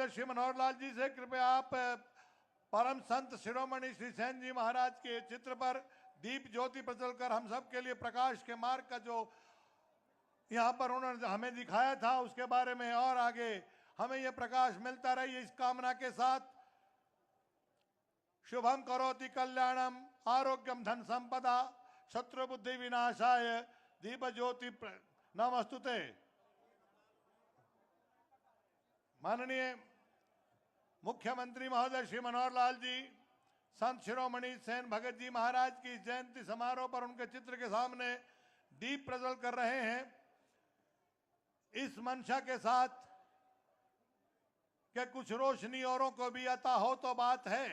श्री मनोहर लाल जी से कृपया आप परम संत शिरोमणि श्री सेन जी महाराज के चित्र पर दीप ज्योति प्रज्वल कर हम सब के लिए प्रकाश के मार्ग का जो यहाँ पर उन्होंने हमें दिखाया था उसके बारे में और आगे हमें यह प्रकाश मिलता रहे, इस कामना के साथ शुभम करोति कल्याणम आरोग्यम धन संपदा शत्रु बुद्धि विनाशाय दीप ज्योति नमस्तुते। माननीय मुख्यमंत्री महोदय श्री मनोहर लाल जी संत शिरोमणि सेन भगत जी महाराज की जयंती समारोह पर उनके चित्र के सामने दीप प्रज्वल कर रहे हैं, इस मंशा के साथ कि कुछ रोशनी औरों को भी अता हो तो बात है,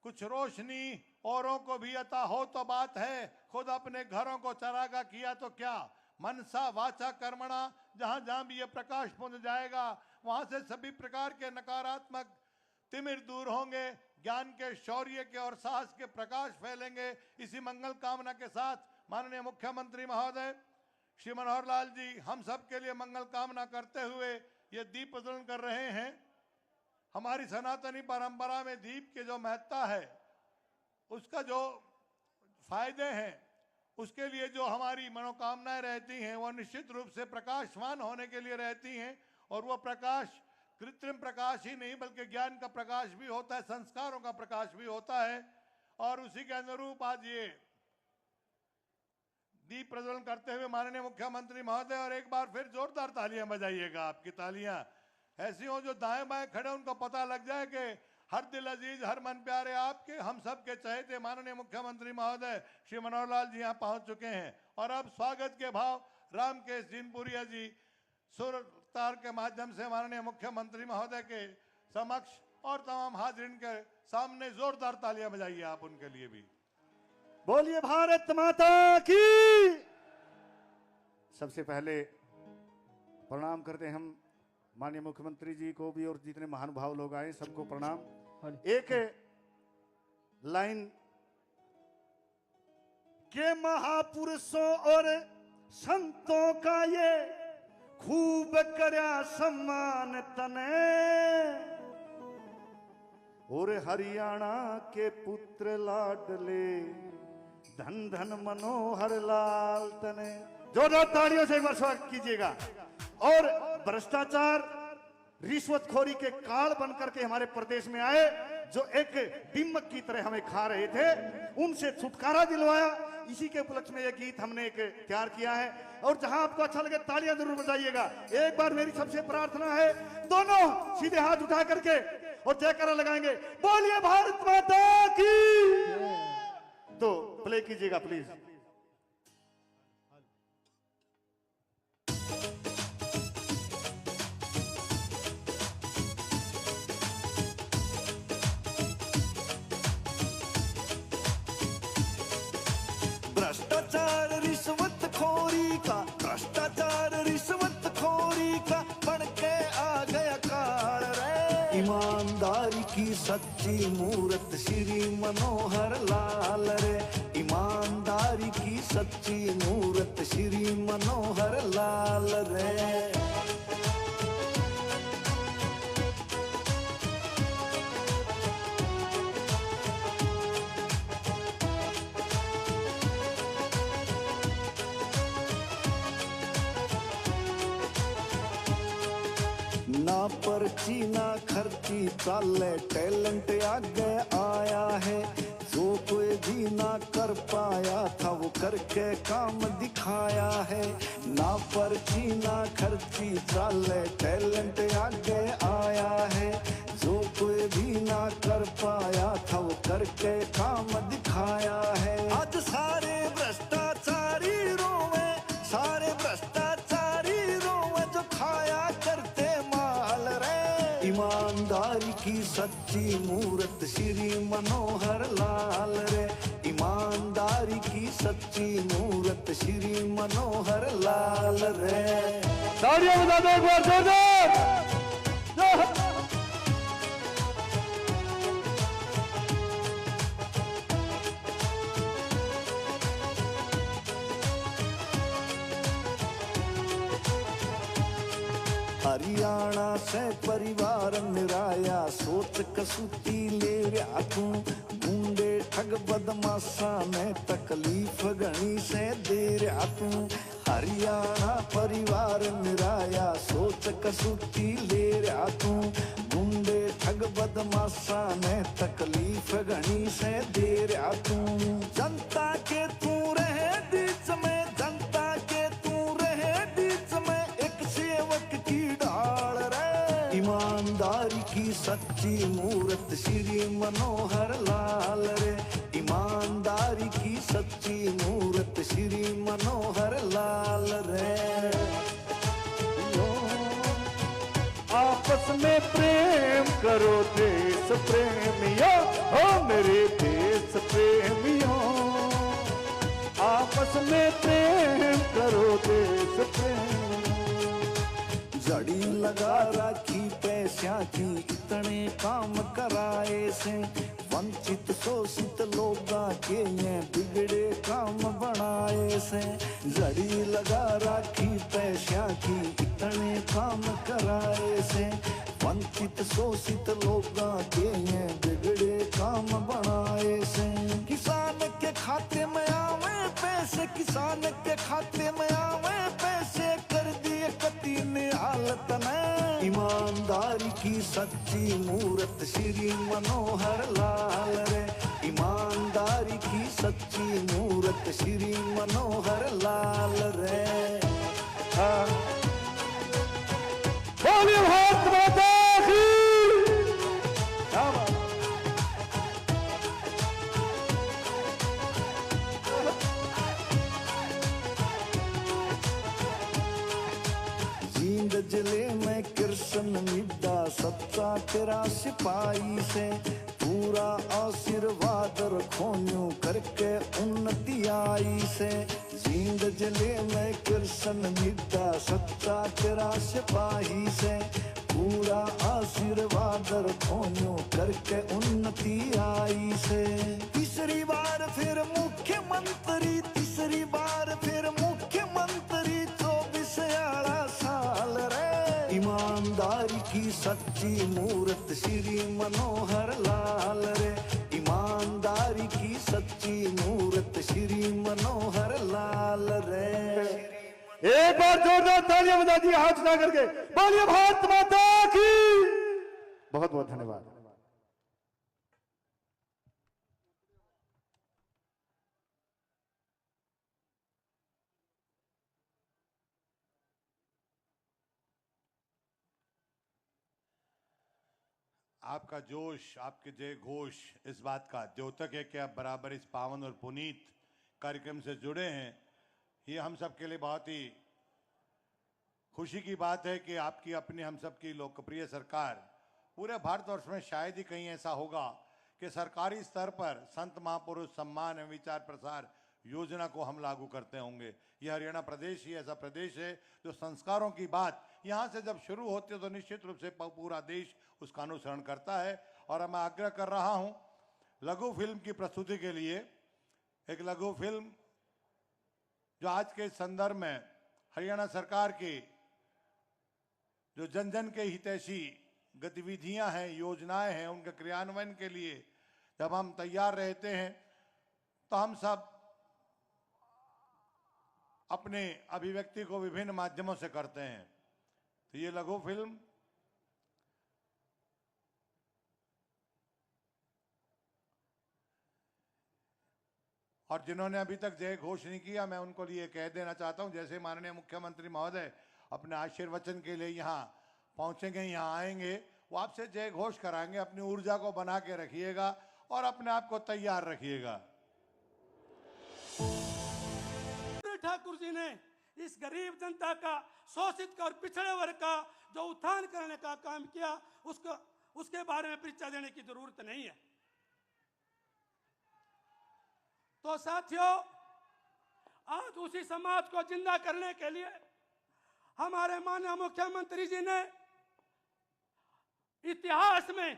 कुछ रोशनी औरों को भी अता हो तो बात है, खुद अपने घरों को चरागा किया तो क्या। मनसा वाचा कर्मणा, जहां जहां भी ये प्रकाश पहुंच जाएगा वहां से सभी प्रकार के नकारात्मक तिमिर दूर होंगे, ज्ञान के शौर्य के और साहस के प्रकाश फैलेंगे। इसी मंगल कामना के साथ माननीय मुख्यमंत्री महोदय श्री मनोहर लाल जी हम सब के लिए मंगल कामना करते हुए ये दीप प्रज्वलन कर रहे हैं। हमारी सनातनी परंपरा में दीप की जो महत्ता है, उसका जो फायदे हैं, उसके लिए जो हमारी मनोकामनाएं रहती हैं वो निश्चित रूप से प्रकाशवान होने के लिए रहती हैं। और वो प्रकाश कृत्रिम प्रकाश ही नहीं बल्कि ज्ञान का प्रकाश भी होता है, संस्कारों का प्रकाश भी होता है। और उसी के अनुरूप आज ये दीप प्रज्वलन करते हुए माननीय मुख्यमंत्री महोदय, और एक बार फिर जोरदार तालियां बजाइएगा। आपकी तालियां ऐसी हो जो दाएं बाएं खड़े उनको पता लग जाए कि हर दिल अजीज हर मन प्यारे आपके हम सब के चहेते माननीय मुख्यमंत्री महोदय श्री मनोहर लाल जी यहाँ पहुंच चुके हैं। और अब स्वागत के भाव रामकेश जिनपुरिया जी सुर तार के माध्यम से माननीय मुख्यमंत्री महोदय के समक्ष और तमाम हाजिरीन के सामने जोरदार तालियां बजाइए आप उनके लिए भी। बोलिए भारत माता की। सबसे पहले प्रणाम करते हैं हम माननीय मुख्यमंत्री जी को भी और जितने महानुभाव लोग आए सबको प्रणाम। एक लाइन के महापुरुषों और संतों का ये खूब करया सम्मान तने, और हरियाणा के पुत्र लाडले धन धन मनोहर लाल तने। जोरदार तालियों से एक बार स्वागत कीजिएगा। और भ्रष्टाचार रिश्वतखोरी के काल बनकर के हमारे प्रदेश में आए, जो एक दिमक की तरह हमें खा रहे थे, उनसे छुटकारा दिलवाया। इसी के उपलक्ष्य में यह गीत हमने एक तैयार किया है। और जहां आपको अच्छा लगे तालियां जरूर बजाइएगा। एक बार मेरी सबसे प्रार्थना है, दोनों सीधे हाथ उठा करके और जयकारा लगाएंगे, बोलिए भारत माता की। तो प्ले कीजिएगा प्लीज। भ्रष्टाचार रिश्वतखोरी का, भ्रष्टाचार रिश्वतखोरी का बन के आ गया काल रे। ईमानदारी की सच्ची मूरत श्री मनोहर लाल रे, ईमानदारी की सच्ची मूरत श्री मनोहर लाल रे। ना पर्ची ना खर्ची चाले टैलेंट आगे आया है, जो कोई भी ना कर पाया था वो करके काम दिखाया है। ना पर्ची ना खर्ची चाले टैलेंट आगे आया है, जो कोई भी ना कर पाया था वो करके काम दिखाया है। आज सारे भ्रष्टाचारी रोवे, सारे भ्रष्टाचारी रोवे जो खाया करते माल रे। ईमानदारी की सच्ची मूरत श्री मनोहर लाल रे, ईमानदारी की सच्ची मूरत श्री मनोहर लाल रे। तालियां बजा दो एक बार जोरदार। हरियाणा से परिवार निराया, सोच कसूती ले रहा तू। गुंडे ठग बदमाशा में तकलीफ घनी से दे रहा तू। हरियाणा परिवार निराया, सोच कसूती ले रहा तू। गुंडे ठग बदमाशा में तकलीफ घनी से दे रहा तू। जनता के तू रहे बीच में, जनता के तू रहे बीच में, एक सेवक की ढाल रे। ईमानदारी की सच्ची मूरत श्री मनोहर लाल रे। ईमानदारी की सच्ची मूरत श्री मनोहर लाल रे। आपस में प्रेम करो देश प्रेमियों, हो मेरे देश प्रेमियों। आपस में प्रेम करो देश प्रेमियों। जड़ी लगा राखी पैसा की, इतने काम कराए से। वंचित शोषित लोगा के ये बिगड़े काम बनाए से। जड़ी लगा राखी पैसा की, इतने काम कराए से। वंचित शोषित लोगा के ये बिगड़े काम बनाए से। किसान के खाते में आवे पैसे, किसान के खाते में आवे पैसे, कर दिए कती ने हालत ने। ईमानदारी की सच्ची मूरत श्री मनोहर लाल रे। ईमानदारी की सच्ची मूरत श्री मनोहर लाल रे। बोलिए भारत माता की। क्या बात। जींद जिले में कृष्ण मिड्डा, सच्चा तेरा सिपाही से। पूरा आशीर्वाद रखोन्यू करके उन्नति आई से। जींद जिले में कृष्ण मिड्डा, सच्चा तेरा सिपाही से। पूरा आशीर्वाद रखोन्यू करके उन्नति आई से। तीसरी बार फिर मुख्यमंत्री, तीसरी बार फिर मुख्यमंत्री, 24 साल रे। ईमानदारी की सच्ची मूरत श्री मनोहर लाल रे। ईमानदारी की सच्ची मूरत श्री मनोहर लाल रे। एक बार जोरदार तालियां बजा दी हाथ उठा करके। बोलिए भारत माता की। बहुत बहुत धन्यवाद। आपका जोश, आपके जय घोष इस बात का द्योतक है कि आप बराबर इस पावन और पुनीत कार्यक्रम से जुड़े हैं। ये हम सब के लिए बहुत ही खुशी की बात है कि आपकी अपनी हम सब की लोकप्रिय सरकार, पूरे भारतवर्ष में शायद ही कहीं ऐसा होगा कि सरकारी स्तर पर संत महापुरुष सम्मान एवं विचार प्रसार योजना को हम लागू करते होंगे। यह हरियाणा प्रदेश ही ऐसा प्रदेश है जो संस्कारों की बात यहाँ से जब शुरू होती है तो निश्चित रूप से पूरा देश उसका अनुसरण करता है। और मैं आग्रह कर रहा हूँ लघु फिल्म की प्रस्तुति के लिए, एक लघु फिल्म जो आज के संदर्भ में हरियाणा सरकार की जो जन जन के हितैषी गतिविधियां हैं, योजनाएं हैं, उनके क्रियान्वयन के लिए जब हम तैयार रहते हैं तो हम सब अपने अभिव्यक्ति को विभिन्न माध्यमों से करते हैं। तो ये लघु फिल्म और जिन्होंने अभी तक जय घोष नहीं किया, मैं उनको लिए कह देना चाहता हूं, जैसे माननीय मुख्यमंत्री महोदय अपने आशीर्वचन के लिए यहाँ पहुंचेंगे, यहाँ आएंगे, वो आपसे जय घोष कराएंगे। अपनी ऊर्जा को बना के रखिएगा और अपने आप को तैयार रखिएगा। ठाकुर जी ने इस गरीब जनता का, शोषित का और पिछड़े वर्ग का जो उत्थान करने का काम किया, उसके बारे में परिचय देने की जरूरत नहीं है। तो साथियों, आज उसी समाज को जिंदा करने के लिए हमारे माननीय मुख्यमंत्री जी ने इतिहास में,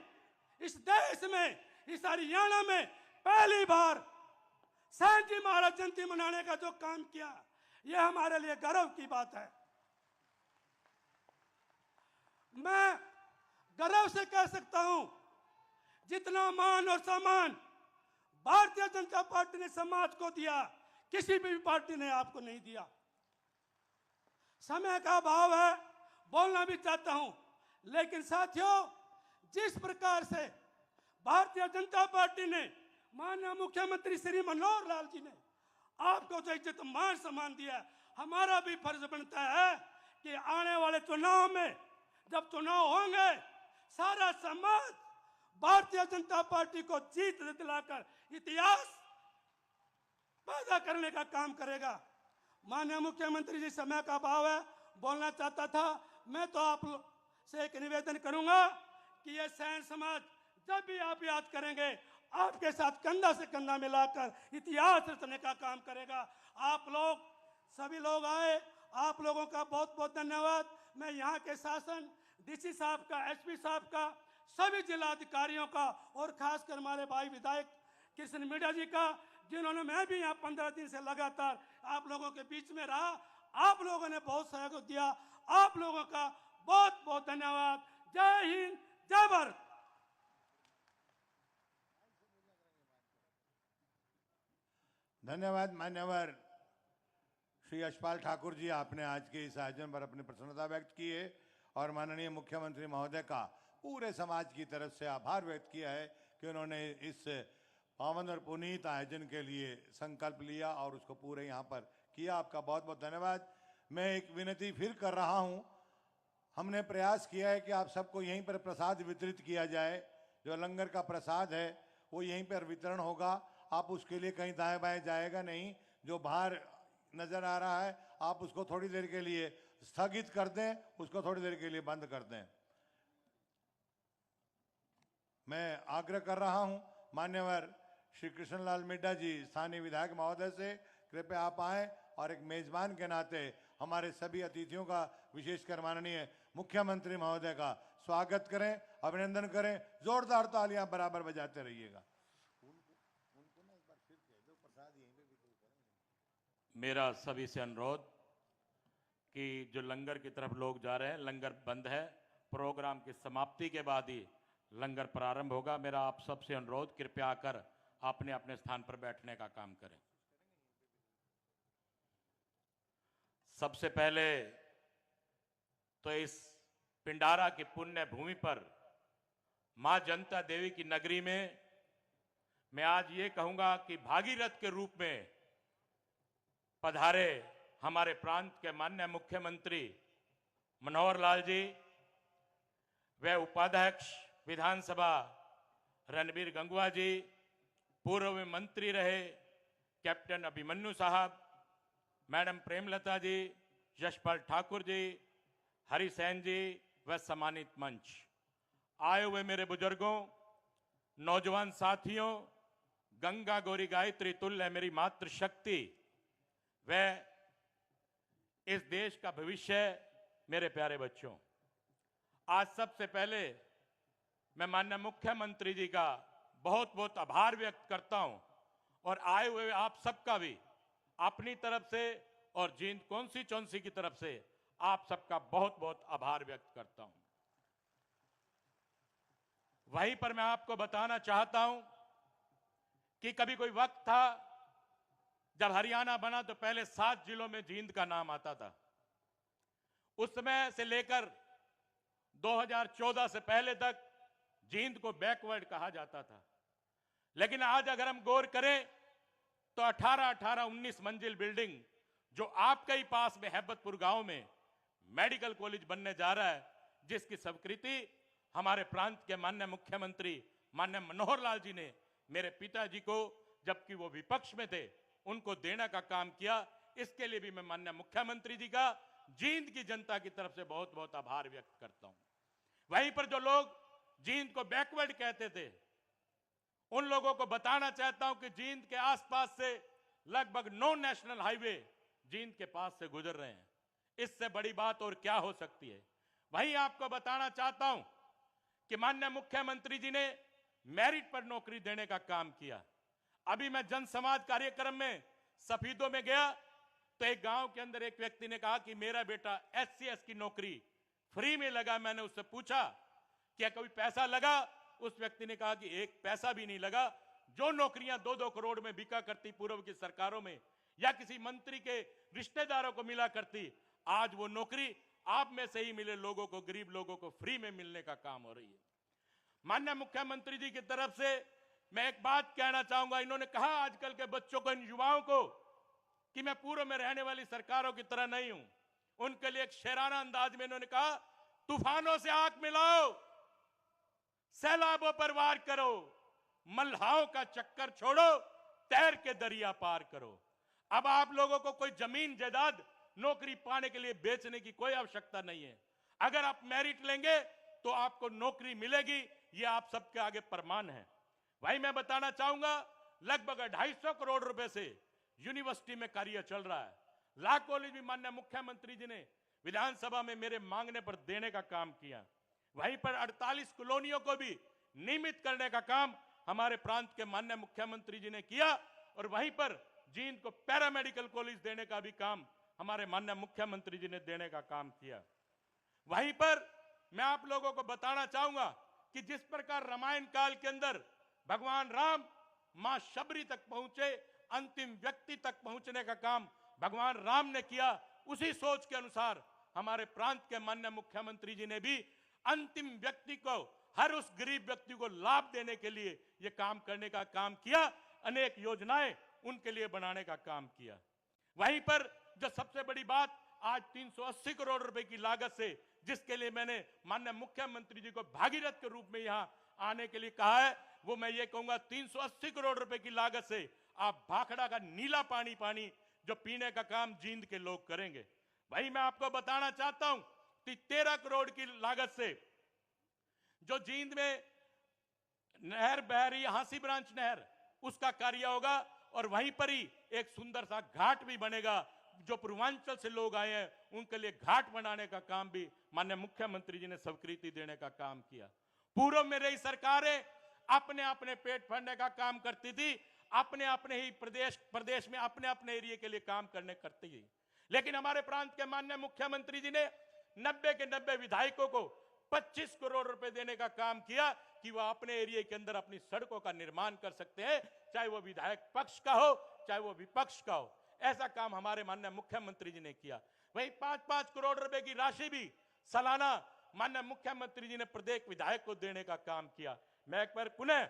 इस देश में, इस हरियाणा में पहली बार सैन जी महाराज जयंती मनाने का जो काम किया, यह हमारे लिए गर्व की बात है। मैं गर्व से कह सकता हूं, जितना मान और सम्मान भारतीय जनता पार्टी ने समाज को दिया, किसी भी पार्टी ने आपको नहीं दिया। समय का अभाव है, बोलना भी चाहता हूं, लेकिन साथियों, जिस प्रकार से भारतीय जनता पार्टी ने माननीय मुख्यमंत्री श्री मनोहर लाल जी ने आपको जो इज्जत मान सम्मान दिया, हमारा भी फर्ज बनता है कि आने वाले चुनाव में जब चुनाव होंगे, सारा समाज भारतीय जनता पार्टी को जीत दिलाकर इतिहास पैदा करने का काम करेगा। माननीय मुख्यमंत्री जी, समय का अभाव है, बोलना चाहता था। मैं तो आप से एक निवेदन करूंगा कि ये सैन समाज जब भी आप याद करेंगे, आपके साथ कंधा से कंधा मिलाकर इतिहास रचने का काम करेगा। आप लोग सभी लोग आए, आप लोगों का बहुत बहुत धन्यवाद। मैं यहाँ के शासन, डीसी साहब का, एसपी साहब का, सभी जिलाधिकारियों का और खासकर हमारे भाई विधायक कृष्ण मीणा जी का, जिन्होंने, मैं भी यहाँ 15 दिन से लगातार आप लोगों के बीच में रहा, आप लोगों ने बहुत सहयोग दिया। आप लोगों का बहुत बहुत धन्यवाद। जय हिंद, जय भारत। धन्यवाद मान्यवर श्री यशपाल ठाकुर जी, आपने आज के इस आयोजन पर अपनी प्रसन्नता व्यक्त की है और माननीय मुख्यमंत्री महोदय का पूरे समाज की तरफ से आभार व्यक्त किया है कि उन्होंने इस पावन और पुनीत आयोजन के लिए संकल्प लिया और उसको पूरे यहाँ पर किया। आपका बहुत बहुत धन्यवाद। मैं एक विनती फिर कर रहा हूँ, हमने प्रयास किया है कि आप सबको यहीं पर प्रसाद वितरित किया जाए। जो लंगर का प्रसाद है वो यहीं पर वितरण होगा, आप उसके लिए कहीं दाएं बाएं जाएगा नहीं। जो बाहर नजर आ रहा है आप उसको थोड़ी देर के लिए स्थगित कर दें, उसको थोड़ी देर के लिए बंद कर दें। मैं आग्रह कर रहा हूं मान्यवर श्री कृष्णलाल मिड्डा जी, स्थानीय विधायक महोदय से, कृपया आप आएं और एक मेजबान के नाते हमारे सभी अतिथियों का, विशेषकर माननीय मुख्यमंत्री महोदय का स्वागत करें, अभिनंदन करें। जोरदार तालियां बराबर बजाते रहिएगा। मेरा सभी से अनुरोध कि जो लंगर की तरफ लोग जा रहे हैं, लंगर बंद है, प्रोग्राम की समाप्ति के बाद ही लंगर प्रारंभ होगा। मेरा आप सबसे अनुरोध, कृपया आकर अपने अपने स्थान पर बैठने का काम करें। सबसे पहले तो इस पिंडारा की पुण्य भूमि पर, मां जनता देवी की नगरी में, मैं आज ये कहूंगा कि भागीरथ के रूप में पधारे हमारे प्रांत के माननीय मुख्यमंत्री मनोहर लाल जी, वे उपाध्यक्ष विधानसभा रणबीर गंगवा जी, पूर्व में मंत्री रहे कैप्टन अभिमन्यु साहब, मैडम प्रेमलता जी, यशपाल ठाकुर जी, हरिसेन जी व सम्मानित मंच, आए हुए मेरे बुजुर्गों, नौजवान साथियों, गंगा गौरी गायत्री तुल्य मेरी मातृशक्ति, वह इस देश का भविष्य, मेरे प्यारे बच्चों, आज सबसे पहले मैं माननीय मुख्यमंत्री जी का बहुत बहुत आभार व्यक्त करता हूं और आए हुए आप सबका भी अपनी तरफ से और जींद कॉन्स्टिट्यूएंसी की तरफ से आप सबका बहुत बहुत आभार व्यक्त करता हूं। वहीं पर मैं आपको बताना चाहता हूं कि कभी कोई वक्त था जब हरियाणा बना तो पहले 7 जिलों में जींद का नाम आता था। उस समय से लेकर 2014 से पहले तक जींद को बैकवर्ड कहा जाता था। लेकिन आज अगर हम गौर करें तो 19 मंजिल बिल्डिंग जो आपके ही पास में हैबतपुर गांव में मेडिकल कॉलेज बनने जा रहा है, जिसकी स्वीकृति हमारे प्रांत के माननीय मुख्यमंत्री माननीय मनोहर लाल जी ने मेरे पिताजी को, जबकि वो विपक्ष में थे, उनको देने का काम किया। इसके लिए भी मैं माननीय मुख्यमंत्री जी का जींद की जनता की तरफ से बहुत बहुत आभार व्यक्त करता हूं। वहीं पर जो लोग जींद को बैकवर्ड कहते थे, उन लोगों को बताना चाहता हूं कि जींद के आसपास से लगभग 9 नेशनल हाईवे जींद के पास से गुजर रहे हैं। इससे बड़ी बात और क्या हो सकती है। वहीं आपको बताना चाहता हूं कि माननीय मुख्यमंत्री जी ने मेरिट पर नौकरी देने का काम किया। अभी मैं जन समाज कार्यक्रम में सफीदों में गया तो एक गांव के अंदर एक व्यक्ति ने कहा कि मेरा बेटा SCS की नौकरी फ्री में लगा। मैंने उससे पूछा क्या कभी पैसा लगा? उस व्यक्ति ने कहा कि एक पैसा भी नहीं लगा। जो नौकरियां 2-2 करोड़ में बिका करती पूर्व की सरकारों में या किसी मंत्री के रिश्तेदारों को मिला करती, आज वो नौकरी आप में से ही मिले लोगों को, गरीब लोगों को फ्री में मिलने का काम हो रही है। माननीय मुख्यमंत्री जी की तरफ से मैं एक बात कहना चाहूंगा। इन्होंने कहा आजकल के बच्चों को, इन युवाओं को, कि मैं पूर्व में रहने वाली सरकारों की तरह नहीं हूं। उनके लिए एक शेराना अंदाज में इन्होंने कहा, तूफानों से आंख मिलाओ, सैलाबों पर वार करो, मल्हाओं का चक्कर छोड़ो, तैर के दरिया पार करो। अब आप लोगों को कोई जमीन जायदाद नौकरी पाने के लिए बेचने की कोई आवश्यकता नहीं है। अगर आप मेरिट लेंगे तो आपको नौकरी मिलेगी। यह आप सबके आगे प्रमाण है। भाई मैं बताना चाहूंगा, लगभग 250 करोड़ रुपए से यूनिवर्सिटी में कार्य चल रहा है। लॉ कॉलेज भी माननीय मुख्यमंत्री जी ने विधानसभा में मेरे मांगने पर देने का काम किया। वहीं पर 48 कॉलोनियों को भी नियमित करने का काम हमारे प्रांत के माननीय मुख्यमंत्री जी ने किया। और वहीं पर जींद को पैरामेडिकल कॉलेज देने का भी काम हमारे माननीय मुख्यमंत्री जी ने देने का काम किया। वहीं पर मैं आप लोगों को बताना चाहूंगा कि जिस प्रकार रामायण काल के अंदर भगवान राम मां शबरी तक पहुंचे, अंतिम व्यक्ति तक पहुंचने का काम भगवान राम ने किया, उसी सोच के अनुसार हमारे प्रांत के माननीय मुख्यमंत्री जी ने भी अंतिम व्यक्ति को, हर उस गरीब व्यक्ति को लाभ देने के लिए यह काम करने का काम किया। अनेक योजनाएं उनके लिए बनाने का काम किया। वहीं पर जो सबसे बड़ी बात, आज 380 करोड़ रुपए की लागत से, जिसके लिए मैंने माननीय मुख्यमंत्री जी को भागीरथ के रूप में यहां आने के लिए कहा है, वो मैं ये कहूंगा 380 करोड़ रुपए की लागत से आप भाखड़ा का नीला पानी जो पीने का काम जींद के लोग करेंगे। भाई मैं आपको बताना चाहता हूं कि 13 करोड़ की लागत से जो जींद में नहर बह रही है, हांसी ब्रांच नहर, उसका कार्य होगा। और वहीं पर ही एक सुंदर सा घाट भी बनेगा। जो पूर्वांचल से लोग आए हैं उनके लिए घाट बनाने का काम भी माननीय मुख्यमंत्री जी ने स्वीकृति देने का काम किया। पूर्व में रही सरकारें अपने अपने पेट भरने का काम करती थी, अपने अपने ही प्रदेश में अपने अपने एरिया के लिए काम करने करती थी। लेकिन हमारे प्रांत के माननीय मुख्यमंत्री जी ने 90 के 90 विधायकों को 25 करोड़ रुपए देने का काम किया कि वह अपने एरिया के अंदर अपनी सड़कों का निर्माण कर सकते हैं, चाहे वो विधायक पक्ष का हो चाहे वो विपक्ष का हो। ऐसा काम हमारे माननीय मुख्यमंत्री जी ने किया। वहीं 5-5 करोड़ रुपए की राशि भी सालाना माननीय मुख्यमंत्री जी ने प्रत्येक विधायक को देने का काम किया। मैं एक बार पुनः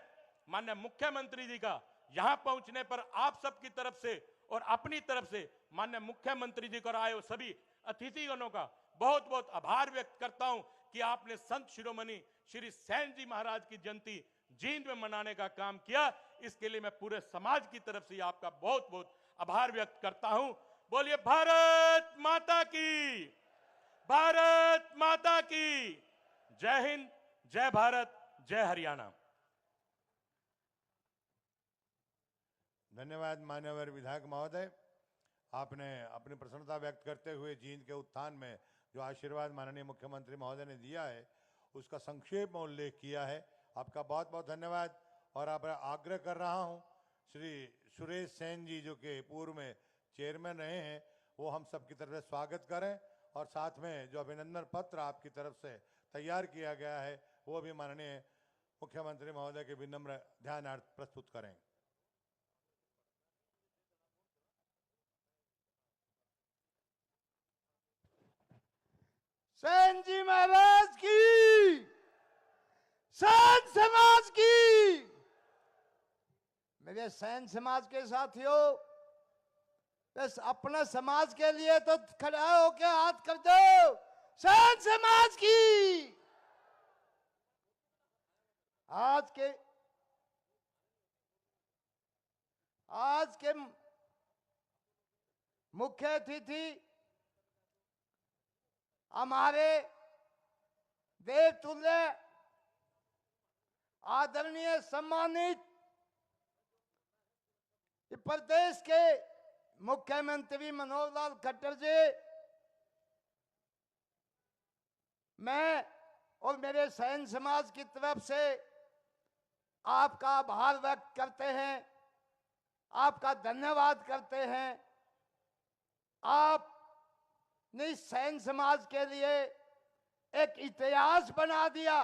माननीय मुख्यमंत्री जी का यहां पहुंचने पर आप सबकी तरफ से और अपनी तरफ से माननीय मुख्यमंत्री जी को आए सभी अतिथिगणों का बहुत बहुत आभार व्यक्त करता हूं कि आपने संत शिरोमणि श्री सैन जी महाराज की जयंती जींद में मनाने का काम किया। इसके लिए मैं पूरे समाज की तरफ से आपका बहुत बहुत आभार व्यक्त करता हूं। बोलिए भारत माता की, भारत माता की जय हिंद, जय भारत, जय हरियाणा। धन्यवाद मान्यवर विधायक महोदय। आपने अपनी प्रसन्नता व्यक्त करते हुए जींद के उत्थान में जो आशीर्वाद माननीय मुख्यमंत्री महोदय ने दिया है उसका संक्षेप में उल्लेख किया है। आपका बहुत बहुत धन्यवाद। और आप आग्रह कर रहा हूं, श्री सुरेश सेन जी जो कि पूर्व में चेयरमैन रहे हैं, वो हम सबकी तरफ से स्वागत करें और साथ में जो अभिनंदन पत्र आपकी तरफ से तैयार किया गया है वो भी माननीय मुख्यमंत्री महोदय के विनम्र ध्यानार्थ प्रस्तुत करें। सैन जी महाराज की, सैन समाज की। मेरे सैन समाज के साथियों, बस अपने समाज के लिए तो खड़ा होकर हाथ कर दो। सैन समाज की। आज के मुख्य अतिथि हमारे देवतुल्य आदरणीय सम्मानित प्रदेश के मुख्यमंत्री मनोहर लाल खट्टर जी, मैं और मेरे सैन समाज की तरफ से आपका आभार व्यक्त करते हैं, आपका धन्यवाद करते हैं। आपने सैन समाज के लिए एक इतिहास बना दिया।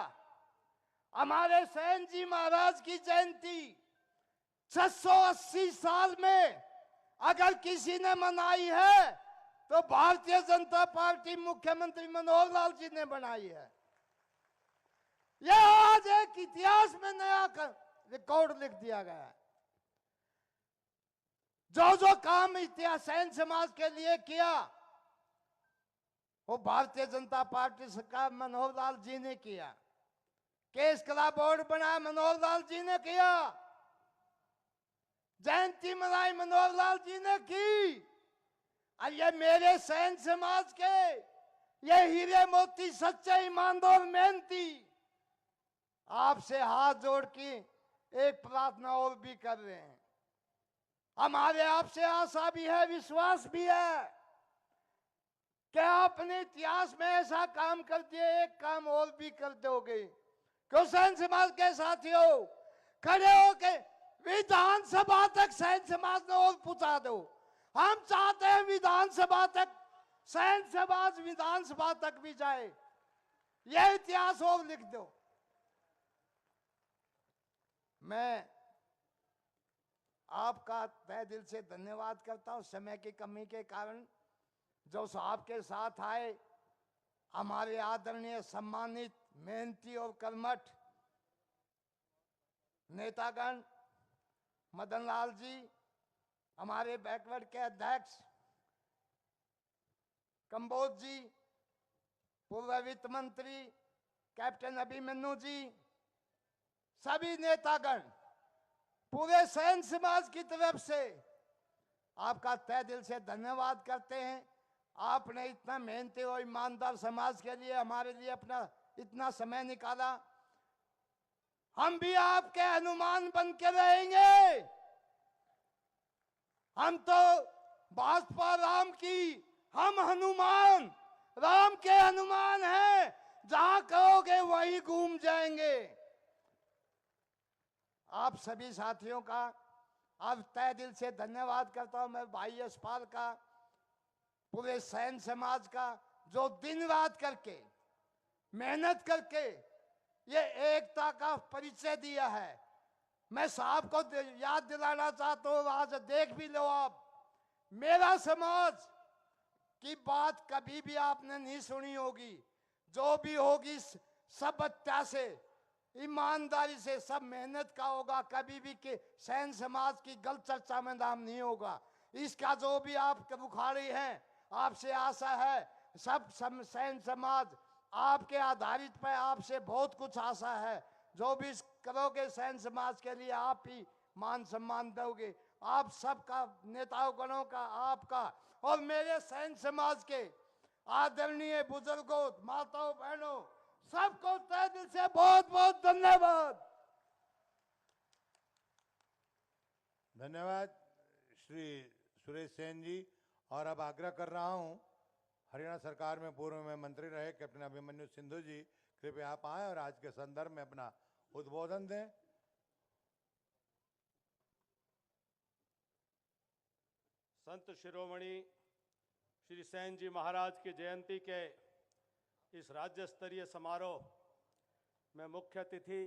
हमारे सैन जी महाराज की जयंती 680 साल में अगर किसी ने मनाई है तो भारतीय जनता पार्टी मुख्यमंत्री मनोहर लाल जी ने बनाई है। यह आज एक इतिहास में नया रिकॉर्ड लिख दिया गया है। जो काम इतिहास सैन समाज के लिए किया वो भारतीय जनता पार्टी सरकार मनोहर लाल जी ने किया। केस कला बोर्ड बनाया मनोहर लाल जी ने किया। जयंती मनाई मनोहर लाल जी ने की। और ये मेरे सैन समाज के ये हीरे मोती सच्चे ईमानदार मेहनती आपसे हाथ जोड़ के एक प्रार्थना और भी कर रहे हैं। हमारे आपसे आशा भी है, विश्वास भी है कि अपने इतिहास में ऐसा काम कर दिए, एक काम और भी कर दोगे। क्यों सैन समाज के साथियों खड़े हो के विधानसभा तक सैन समाज ने और पहुंचा दो। हम चाहते हैं विधानसभा तक सैन समाज विधानसभा तक भी जाए, यह इतिहास और लिख दो। मैं आपका तहे दिल से धन्यवाद करता हूं। समय की कमी के कारण जो साहब के साथ आए हमारे आदरणीय सम्मानित मेहनती और कर्मठ नेतागण, मदन लाल जी हमारे बैकवर्ड के अध्यक्ष, कंबोज जी पूर्व वित्त मंत्री कैप्टन अभिमन्यु जी, सभी नेतागण पूरे सैन समाज की तरफ से आपका तहे दिल से धन्यवाद करते हैं। आपने इतना मेहनती और ईमानदार समाज के लिए हमारे लिए अपना इतना समय निकाला। हम भी आपके हनुमान बन के रहेंगे। हम तो भाजपा राम की, हम हनुमान राम के हनुमान हैं, जहां कहोगे वहीं घूम जाएंगे। आप सभी साथियों का अब तहे दिल से धन्यवाद करता हूं। मैं भाई यशपाल का, पूरे सैन समाज का, जो दिन रात करके मेहनत करके ये एकता का परिचय दिया है। मैं साहब को याद दिलाना चाहता हूं, आज देख भी लो आप, मेरा समाज की बात कभी भी आपने नहीं सुनी होगी। जो भी होगी सब सत्या से, ईमानदारी से, सब मेहनत का होगा। कभी भी के सैन समाज की गलत चर्चा में नाम नहीं होगा। इसका जो भी आप उखाड़ी हैं, आपसे आशा है सब सैन समाज आपके आधारित पर आपसे बहुत कुछ आशा है। जो भी करोगे सैन समाज के लिए आप ही मान सम्मान दोगे। आप सबका, नेताओं गणों का, आपका और मेरे सैन समाज के आदरणीय बुजुर्गों, माताओं, बहनों, सबको तहे दिल से बहुत बहुत धन्यवाद। धन्यवाद श्री सुरेश सेन जी। और अब आग्रह कर रहा हूं, हरियाणा सरकार में पूर्व में मंत्री रहे कैप्टन अभिमन्यु सिंधु जी, कृपया आप आए और आज के संदर्भ में अपना उद्बोधन दें। संत शिरोमणि श्री सैन जी महाराज की जयंती के इस राज्य स्तरीय समारोह में मुख्य अतिथि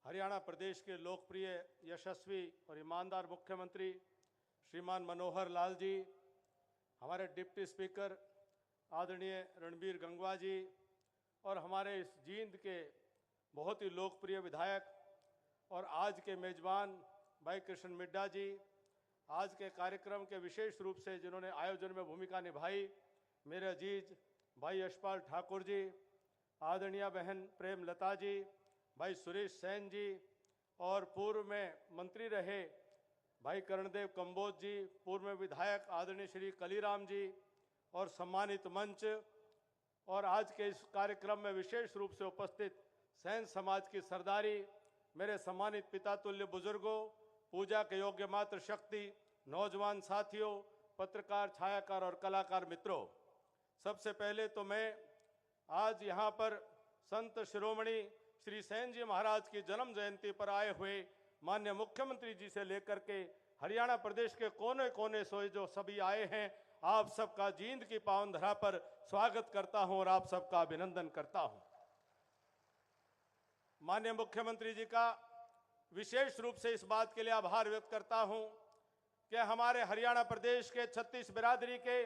हरियाणा प्रदेश के लोकप्रिय, यशस्वी और ईमानदार मुख्यमंत्री श्रीमान मनोहर लाल जी, हमारे डिप्टी स्पीकर आदरणीय रणबीर गंगवा जी और हमारे इस जींद के बहुत ही लोकप्रिय विधायक और आज के मेजबान भाई कृष्ण मिड्डा जी, आज के कार्यक्रम के विशेष रूप से जिन्होंने आयोजन में भूमिका निभाई, मेरे अजीज भाई यशपाल ठाकुर जी, आदरणीय बहन प्रेम लता जी, भाई सुरेश सैन जी और पूर्व में मंत्री रहे भाई कर्णदेव कंबोज जी, पूर्व में विधायक आदरणीय श्री कलीराम जी और सम्मानित मंच और आज के इस कार्यक्रम में विशेष रूप से उपस्थित सैन समाज की सरदारी, मेरे सम्मानित पिता तुल्य बुजुर्गों, पूजा के योग्य मात्र शक्ति, नौजवान साथियों, पत्रकार, छायाकार और कलाकार मित्रों, सबसे पहले तो मैं आज यहाँ पर संत शिरोमणि श्री सैन जी महाराज की जन्म जयंती पर आए हुए माननीय मुख्यमंत्री जी से लेकर के हरियाणा प्रदेश के कोने कोने से जो सभी आए हैं, आप सबका जींद की पावन धरा पर स्वागत करता हूं और आप सबका अभिनंदन करता हूं। माननीय मुख्यमंत्री जी का विशेष रूप से इस बात के लिए आभार व्यक्त करता हूं कि हमारे हरियाणा प्रदेश के 36 बिरादरी के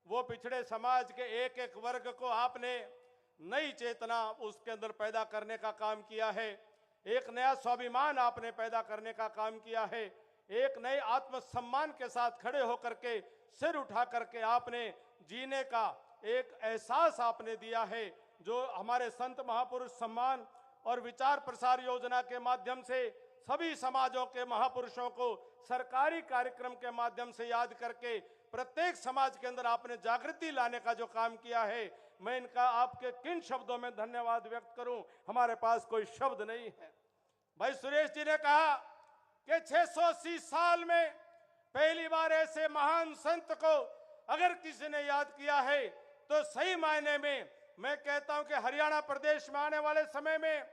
वो पिछड़े समाज के एक एक वर्ग को आपने नई चेतना उसके अंदर पैदा करने का काम किया है। एक नया स्वाभिमान आपने पैदा करने का काम किया है। एक नए आत्मसम्मान के साथ खड़े होकर के सिर उठा करके आपने जीने का एक एहसास आपने दिया है, जो हमारे संत महापुरुष सम्मान और विचार प्रसार योजना के माध्यम से सभी समाजों के महापुरुषों को सरकारी कार्यक्रम के माध्यम से याद करके प्रत्येक समाज के अंदर आपने जागृति लाने का जो काम किया है, मैं इनका आपके किन शब्दों में धन्यवाद व्यक्त करूं, हमारे पास कोई शब्द नहीं है। भाई सुरेश जी ने कहा कि 680 साल में पहली बार ऐसे महान संत को अगर किसी ने याद किया है तो सही मायने में मैं कहता हूं कि हरियाणा प्रदेश में आने वाले समय में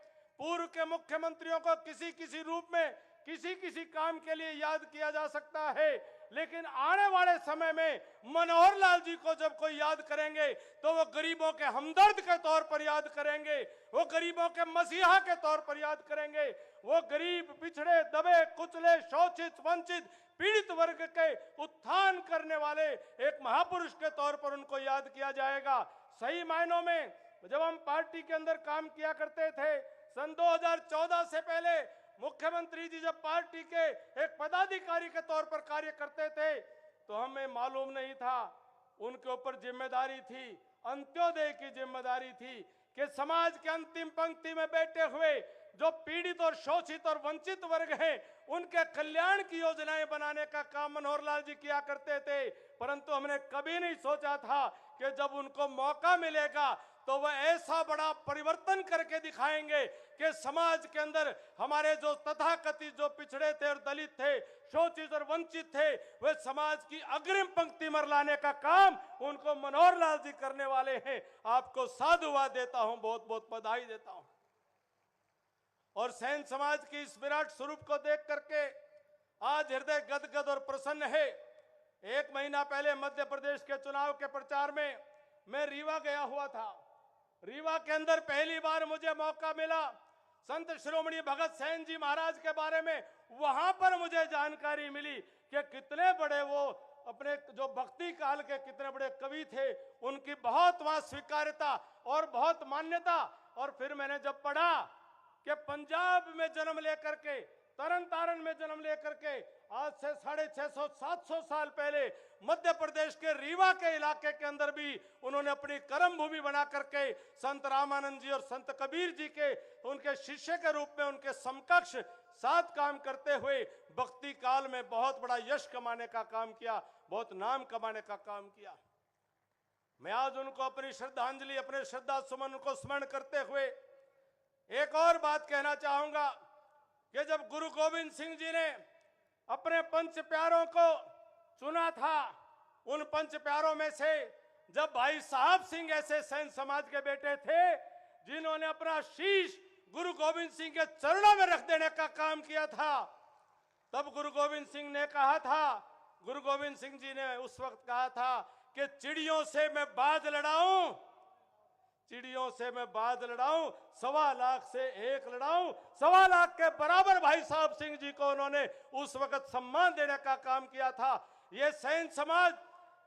पूर्व के मुख्यमंत्रियों को किसी रूप में किसी काम के लिए याद किया जा सकता है, लेकिन आने वाले समय में मनोहर लाल जी को जब कोई याद करेंगे तो वो गरीबों के हमदर्द के तौर पर याद करेंगे, वो गरीबों के मसीहा के तौर पर याद करेंगे। वो गरीब, पिछड़े, दबे, कुचले, शोषित, वंचित, पीड़ित वर्ग के उत्थान करने वाले एक महापुरुष के तौर पर उनको याद किया जाएगा। सही मायनों में जब हम पार्टी के अंदर काम किया करते थे, सन 2014 से पहले मुख्यमंत्री जी जब पार्टी के एक पदाधिकारी के तौर पर कार्य करते थे तो हमें मालूम नहीं था, उनके ऊपर जिम्मेदारी थी, अंत्योदय की जिम्मेदारी थी कि समाज के अंतिम पंक्ति में बैठे हुए जो पीड़ित और शोषित और वंचित वर्ग हैं उनके कल्याण की योजनाएं बनाने का काम मनोहर लाल जी किया करते थे। परंतु हमने कभी नहीं सोचा था कि जब उनको मौका मिलेगा तो वह ऐसा बड़ा परिवर्तन करके दिखाएंगे कि समाज के अंदर हमारे जो तथाकथित जो पिछड़े थे और दलित थे, शोषित और वंचित थे, वे समाज की अग्रिम पंक्ति में लाने का काम उनको मनोहर लाल जी करने वाले हैं। आपको साधुवाद देता हूं, बहुत बहुत बधाई देता हूं। और सैन समाज की इस विराट स्वरूप को देख करके आज हृदय गदगद और प्रसन्न है। एक महीना पहले मध्य प्रदेश के चुनाव के प्रचार में मैं रीवा गया हुआ था। रीवा के अंदर पहली बार मुझे मौका मिला संत शिरोमणि भगत सैन जी महाराज के बारे में, वहां पर मुझे जानकारी मिली कि कितने बड़े वो अपने जो भक्ति काल के कितने बड़े कवि थे, उनकी बहुत वहां स्वीकार्यता और बहुत मान्यता। और फिर मैंने जब पढ़ा कि पंजाब में जन्म लेकर के, तरन तारण में जन्म लेकर के आज से 650-700 साल पहले मध्य प्रदेश के रीवा के इलाके के अंदर भी उन्होंने अपनी कर्म भूमि बना करके संत रामानंद जी और संत कबीर जी के उनके शिष्य के रूप में उनके समकक्ष साथ काम करते हुए भक्ति काल में बहुत बड़ा यश कमाने का काम किया, बहुत नाम कमाने का काम किया। मैं आज उनको अपनी श्रद्धांजलि, अपने श्रद्धा सुमन को स्मरण करते हुए एक और बात कहना चाहूंगा कि जब गुरु गोविंद सिंह जी ने अपने पंच प्यारों को चुना था, उन पंच प्यारों में से जब भाई साहब सिंह ऐसे सैन समाज के बेटे थे जिन्होंने अपना शीश गुरु गोविंद सिंह के चरणों में रख देने का काम किया था, तब गुरु गोविंद सिंह ने कहा था, गुरु गोविंद सिंह जी ने उस वक्त कहा था कि चिड़ियों से मैं बाज लड़ाऊं, चिड़ियों से मैं बाज लड़ाऊं, 1.25 लाख से 1 लड़ाऊं। 1.25 लाख के बराबर भाई साहब सिंह जी को उन्होंने उस वक्त सम्मान देने का काम किया था। ये सैन समाज,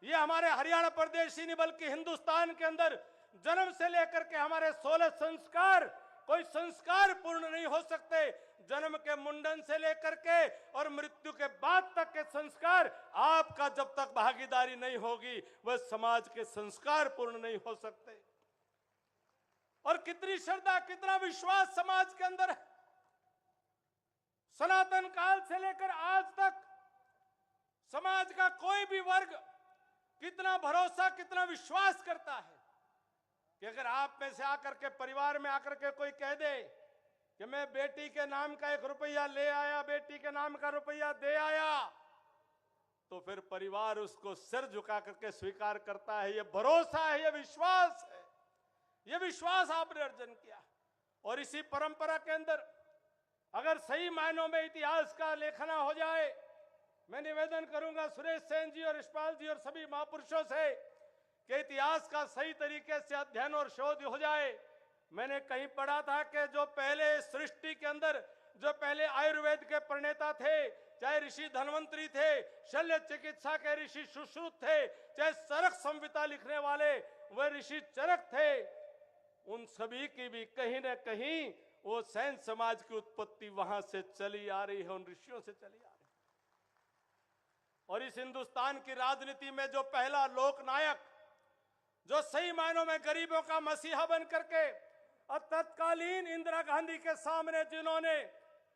ये हमारे हरियाणा प्रदेश ही नहीं बल्कि हिंदुस्तान के अंदर जन्म से लेकर के हमारे 16 संस्कार, कोई संस्कार पूर्ण नहीं हो सकते। जन्म के मुंडन से लेकर के और मृत्यु के बाद तक के संस्कार, आपका जब तक भागीदारी नहीं होगी वह समाज के संस्कार पूर्ण नहीं हो सकते। और कितनी श्रद्धा, कितना विश्वास समाज के अंदर है। सनातन काल से लेकर आज तक समाज का कोई भी वर्ग कितना भरोसा, कितना विश्वास करता है कि अगर आप में से आकर के, परिवार में आकर के कोई कह दे कि मैं बेटी के नाम का 1 रुपया ले आया, बेटी के नाम का रुपया दे आया, तो फिर परिवार उसको सिर झुका करके स्वीकार करता है। ये भरोसा है, ये विश्वास है, ये विश्वास आपने अर्जन किया। और इसी परंपरा के अंदर अगर सही मायनों में इतिहास का लेखना हो जाए मैं निवेदन करूंगा सुरेश सेन जी और यशपाल जी और सभी महापुरुषों से कि इतिहास का सही तरीके से अध्ययन और शोध हो जाए। मैंने कहीं पढ़ा था कि जो पहले सृष्टि के अंदर जो पहले आयुर्वेद के प्रणेता थे, चाहे ऋषि धन्वंतरी थे, शल्य चिकित्सा के ऋषि सुश्रुत थे, चाहे चरक संहिता लिखने वाले वह ऋषि चरक थे, उन सभी की भी कहीं न कहीं वो सैन समाज की उत्पत्ति वहां से चली आ रही है, उन ऋषियों से चली आ रही है। और इस हिंदुस्तान की राजनीति में जो पहला लोकनायक, जो सही मायनों में गरीबों का मसीहा बन करके और तत्कालीन इंदिरा गांधी के सामने जिन्होंने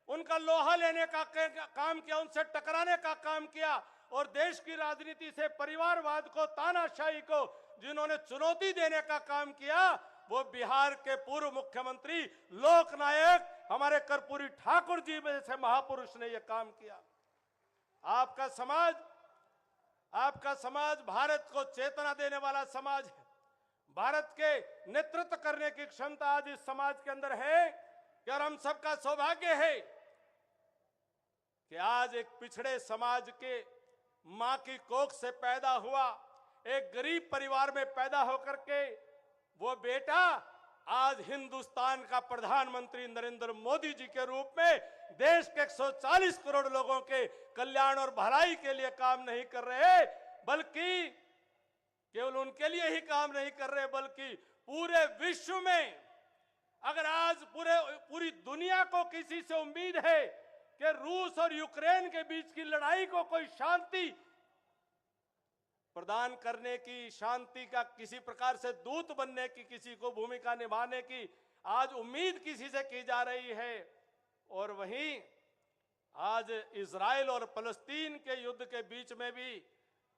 उनका लोहा लेने का काम किया, उनसे टकराने का काम किया और देश की राजनीति से परिवारवाद को, तानाशाही को जिन्होंने चुनौती देने का काम किया, वो बिहार के पूर्व मुख्यमंत्री लोकनायक हमारे कर्पूरी ठाकुर जी जैसे महापुरुष ने यह काम किया। आपका समाज भारत को चेतना देने वाला समाज है। भारत के नेतृत्व करने की क्षमता आज इस समाज के अंदर है कि और हम सबका सौभाग्य है कि आज एक पिछड़े समाज के मां की कोख से पैदा हुआ, एक गरीब परिवार में पैदा होकर के वो बेटा आज हिंदुस्तान का प्रधानमंत्री नरेंद्र मोदी जी के रूप में देश के 140 करोड़ लोगों के कल्याण और भलाई के लिए काम नहीं कर रहे, बल्कि केवल उनके लिए ही काम नहीं कर रहे, बल्कि पूरे विश्व में अगर आज पूरी दुनिया को किसी से उम्मीद है कि रूस और यूक्रेन के बीच की लड़ाई को कोई शांति प्रदान करने की, शांति का किसी प्रकार से दूत बनने की, किसी को भूमिका निभाने की आज उम्मीद किसी से की जा रही है, और वहीं आज इजराइल और फलस्तीन के युद्ध के बीच में भी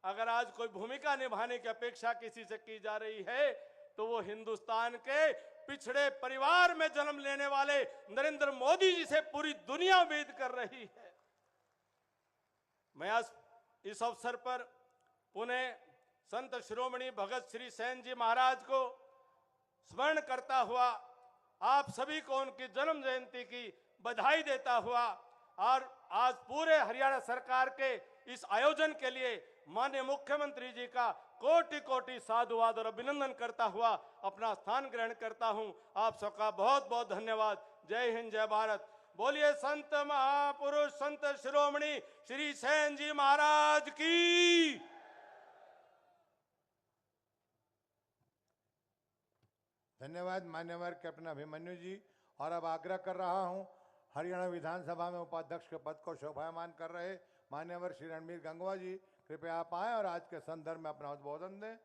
अगर आज कोई भूमिका निभाने की अपेक्षा किसी से की जा रही है तो वो हिंदुस्तान के पिछड़े परिवार में जन्म लेने वाले नरेंद्र मोदी जी से पूरी दुनिया उम्मीद कर रही है। मैं आज इस अवसर पर पुनः संत शिरोमणि भगत श्री सेन जी महाराज को स्मरण करता हुआ आप सभी को उनकी जन्म जयंती की बधाई देता हुआ और आज पूरे हरियाणा सरकार के इस आयोजन के लिए माननीय मुख्यमंत्री जी का कोटि कोटि साधुवाद और अभिनंदन करता हुआ अपना स्थान ग्रहण करता हूं। आप सबका बहुत बहुत धन्यवाद। जय हिंद, जय भारत। बोलिए संत महापुरुष संत शिरोमणि श्री सेन जी महाराज की। धन्यवाद मान्यवर कैप्टन अभिमन्यु जी। और अब आग्रह कर रहा हूं हरियाणा विधानसभा में उपाध्यक्ष के पद को शोभायमान कर रहे मान्यवर श्री रणबीर गंगवा जी, कृपया आप आए और आज के संदर्भ में अपना उद्बोधन दें।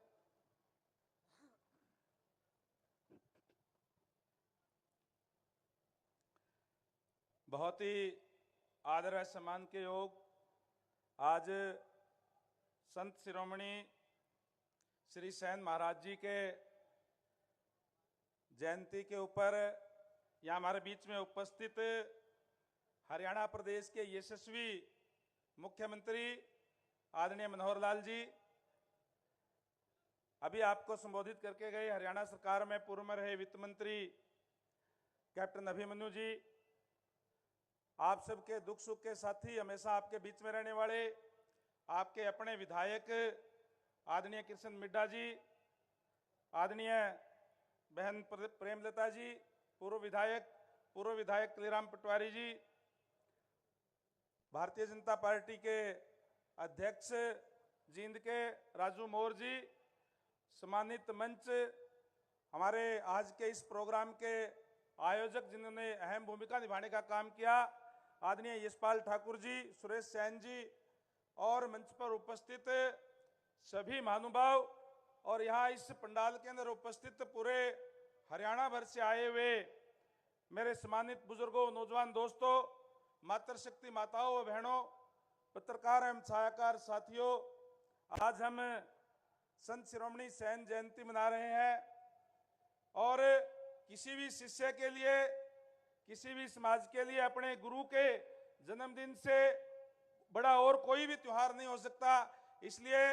बहुत ही आदर व सम्मान के योग आज संत शिरोमणि श्री सेन महाराज जी के जयंती के ऊपर यहाँ हमारे बीच में उपस्थित हरियाणा प्रदेश के यशस्वी मुख्यमंत्री आदरणीय मनोहर लाल जी, अभी आपको संबोधित करके गए हरियाणा सरकार में पूर्व में रहे वित्त मंत्री कैप्टन अभिमन्यु जी, आप सबके दुख सुख के साथी, हमेशा आपके बीच में रहने वाले आपके अपने विधायक आदरणीय कृष्ण मिड्डा जी, आदरणीय बहन प्रेमलता जी, पूर्व विधायक तुलीराम पटवारी जी, भारतीय जनता पार्टी के अध्यक्ष जींद के राजू मोर जी, सम्मानित मंच, हमारे आज के इस प्रोग्राम के आयोजक जिन्होंने अहम भूमिका निभाने का काम किया, आदरणीय यशपाल ठाकुर जी, सुरेश सैन जी और मंच पर उपस्थित सभी महानुभाव और यहाँ इस पंडाल के अंदर उपस्थित पूरे हरियाणा भर से आए हुए मेरे सम्मानित बुजुर्गों, नौजवान दोस्तों, मातृशक्ति माताओं व बहनों, पत्रकार एवं छायाकार साथियों, आज हम संत शिरोमणि सेन जयंती मना रहे हैं और किसी भी शिष्य के लिए, किसी भी समाज के लिए अपने गुरु के जन्मदिन से बड़ा और कोई भी त्योहार नहीं हो सकता। इसलिए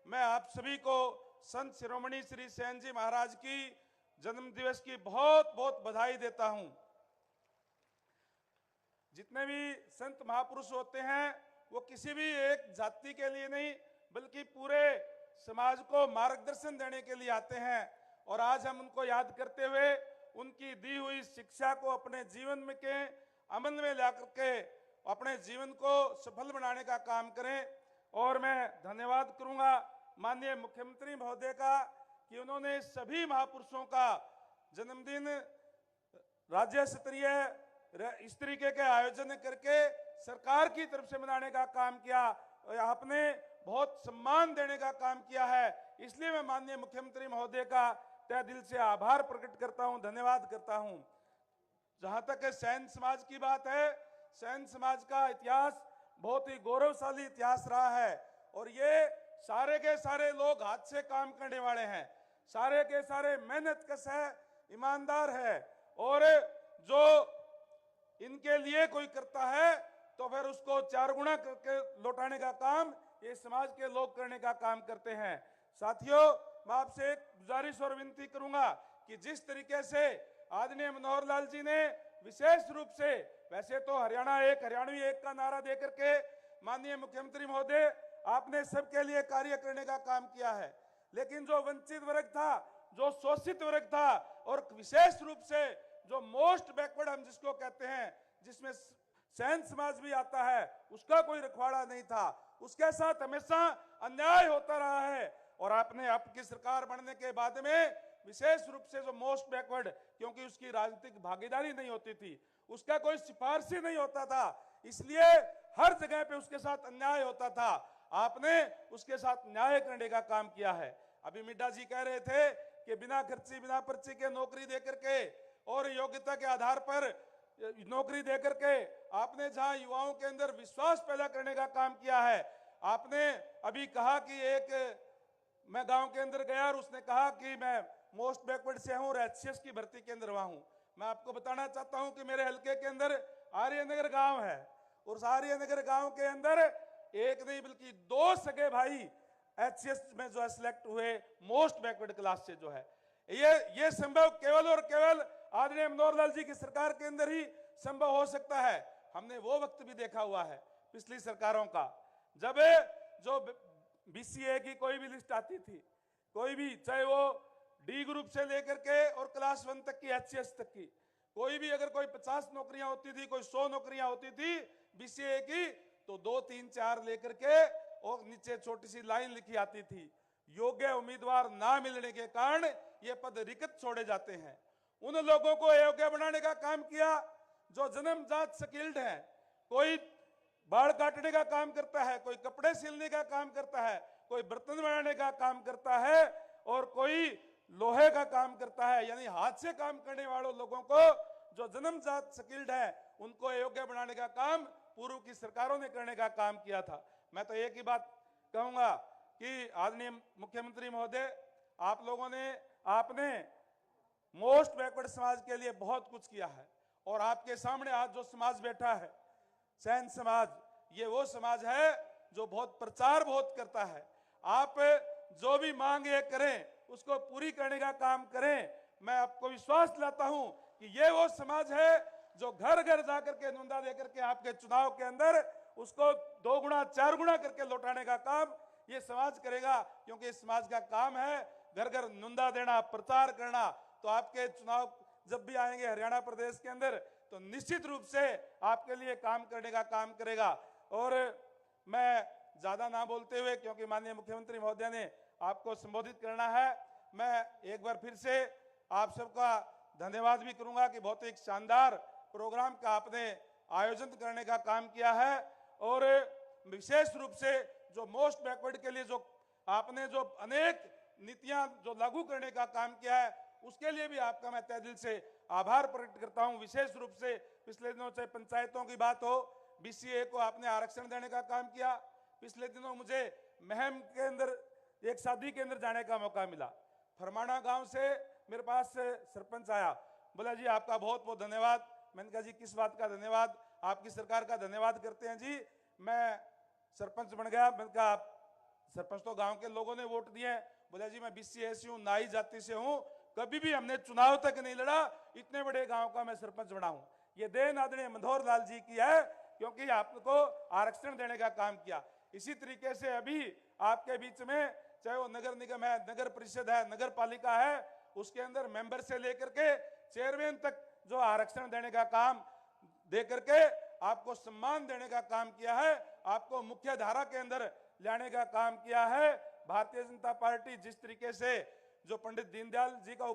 मैं आप सभी को संत शिरोमणि श्री सेन जी महाराज की जन्म दिवस की बहुत बहुत बधाई देता हूं। जितने भी संत महापुरुष होते हैं वो किसी भी एक जाति के लिए नहीं बल्कि पूरे समाज को मार्गदर्शन देने के लिए आते हैं। और आज हम उनको याद करते हुए उनकी दी हुई शिक्षा को अपने जीवन में के अमल में ला करके अपने जीवन को सफल बनाने का काम करें। और मैं धन्यवाद करूंगा माननीय मुख्यमंत्री महोदय का कि उन्होंने सभी महापुरुषों का जन्मदिन राज्य स्तरीय इस तरीके के आयोजन करके सरकार की तरफ से मनाने का काम किया। आपने बहुत सम्मान देने का काम किया है, इसलिए मैं माननीय मुख्यमंत्री महोदय का तहे दिल से आभार प्रकट करता हूं, धन्यवाद करता हूं। जहां तक सैन समाज की बात है, सैन समाज का इतिहास बहुत ही गौरवशाली इतिहास रहा है और ये सारे के सारे लोग हाथ से काम करने वाले हैं, सारे के सारे मेहनतकश है, ईमानदार है। और जो इनके लिए कोई करता है तो फिर उसको 4 गुना करके लौटाने का काम ये समाज के लोग करने का काम करते हैं। साथियों, मैं आपसे एक गुजारिश और विनती करूंगा कि जिस तरीके से आदरणीय मनोहर लाल जी ने विशेष रूप से, वैसे तो हरियाणा एक हरियाणवी एक का नारा देकर के माननीय मुख्यमंत्री महोदय आपने सबके लिए कार्य करने का काम किया है, लेकिन जो वंचित वर्ग था, जो शोषित वर्ग था और विशेष रूप से जो मोस्ट बैकवर्ड हम जिसको कहते हैं, जिसमें सैन समाज भी आता है, उसका कोई रखवाड़ा नहीं था, उसके साथ हमेशा अन्याय होता रहा है। और आपने आपकी सरकार बनने के बाद में विशेष रूप से जो मोस्ट बैकवर्ड, क्योंकि उसकी राजनीतिक भागीदारी नहीं होती थी, उसका कोई सिफारिशी नहीं होता था, इसलिए हर जगह पे उसके साथ अन्याय होता था, आपने उसके साथ न्याय करने का काम किया है। अभी मिड्डा जी कह रहे थे कि बिना खर्ची बिना पर्ची के नौकरी देकर के और योग्यता के आधार पर नौकरी देकर के आपने जहां युवाओं के अंदर विश्वास पैदा करने का काम किया है। आपने अभी कहा कि मैं गांव के अंदर गया और उसने कहा कि मैं मोस्ट बैकवर्ड से हूं और एचसीएस की भर्ती के अंदर हुआ हूं। मैं आपको बताना चाहता हूं कि मेरे हलके के अंदर आर्यनगर गांव है और उस आर्यनगर गांव के अंदर एक नहीं बल्कि 2 सगे भाई एचसीएस में जो है सिलेक्ट हुए मोस्ट बैकवर्ड क्लास से जो है। ये संभव केवल और केवल आदरणीय मनोहर लाल जी की सरकार के अंदर ही संभव हो सकता है। हमने वो वक्त भी देखा हुआ है पिछली सरकारों का, जब जो बीसीए की कोई भी लिस्ट आती थी, कोई भी, चाहे वो डी ग्रुप से लेकर के और क्लास 1 तक की, एचसीएस तक की, कोई भी अगर कोई 50 नौकरियां होती थी, कोई 100 नौकरियां होती थी बीसीए की, तो 2, 3, 4 लेकर के और नीचे छोटी सी लाइन लिखी आती थी, योग्य उम्मीदवार ना मिलने के कारण ये पद रिक्त छोड़े जाते हैं। उन लोगों को अयोग्य बनाने का काम किया जो जन्मजात स्किल्ड हैं। कोई बाल काटने का काम करता है, कोई कपड़े सिलने का काम करता है, कोई बर्तन बनाने का काम करता है और कोई लोहे का काम करता है। यानी हाथ से काम करने वालों लोगों को जो जन्मजात स्किल्ड है उनको अयोग्य बनाने का काम पूर्व की सरकारों ने करने का काम किया था। मैं तो एक ही बात कहूंगा कि आदरणीय मुख्यमंत्री महोदय, आप लोगों ने, आपने मोस्ट बैकवर्ड समाज के लिए बहुत कुछ किया है और आपके सामने आज जो समाज बैठा है सैन समाज, ये वो समाज है जो बहुत प्रचार बहुत करता है। आप जो भी मांग ये करें उसको पूरी करने का काम करें। मैं आपको विश्वास दिलाता हूं कि ये वो समाज है जो घर घर जाकर के नुंदा देकर के आपके चुनाव के अंदर उसको 2 गुना 4 गुना करके लौटाने का काम ये समाज करेगा, क्योंकि इस समाज का काम है घर घर नुंदा देना, प्रचार करना। तो आपके चुनाव जब भी आएंगे हरियाणा प्रदेश के अंदर तो निश्चित रूप से आपके लिए काम करने का काम करेगा। और मैं ज्यादा ना बोलते हुए, क्योंकि माननीय मुख्यमंत्री महोदय ने आपको संबोधित करना है, मैं एक बार फिर से आप सबका धन्यवाद भी करूंगा कि बहुत एक शानदार प्रोग्राम का आपने आयोजन करने का काम किया है। और विशेष रूप से जो मोस्ट बैकवर्ड के लिए जो आपने जो अनेक नीतियां जो लागू करने का काम किया है उसके लिए भी आपका मैं तहे दिल से आभार प्रकट करता हूं। विशेष रूप से पिछले दिनों चाहे पंचायतों की बात हो, बीसीए को आपने आरक्षण देने का काम किया। पिछले दिनों मुझे महम के अंदर एक शादी के अंदर जाने का मौका मिला। फरमाना गांव से मेरे पास सरपंच आया, बोला जी आपका बहुत बहुत धन्यवाद। मैंने कहा जी किस बात का धन्यवाद? आपकी सरकार का धन्यवाद करते हैं जी, मैं सरपंच बन गया। मैंने कहा सरपंच तो गांव के लोगों ने वोट दिए। बोला जी मैं बीसीए से हूँ, नाई जाति से हूँ, कभी भी हमने चुनाव तक नहीं लड़ा, इतने बड़े गांव का मैं सरपंच बना हूं। ये देन आदरणीय मनोहर लाल जी की है क्योंकि आपको आरक्षण देने का काम किया। इसी तरीके से अभी आपके बीच में चाहे वो नगर निगम है, नगर परिषद है, नगर पालिका है, उसके अंदर मेंबर से लेकर के चेयरमैन तक जो आरक्षण देने का काम दे करके आपको सम्मान देने का काम किया है, आपको मुख्य धारा के अंदर लाने का काम किया है। भारतीय जनता पार्टी जिस तरीके से जो पंडित दीनदयाल जी का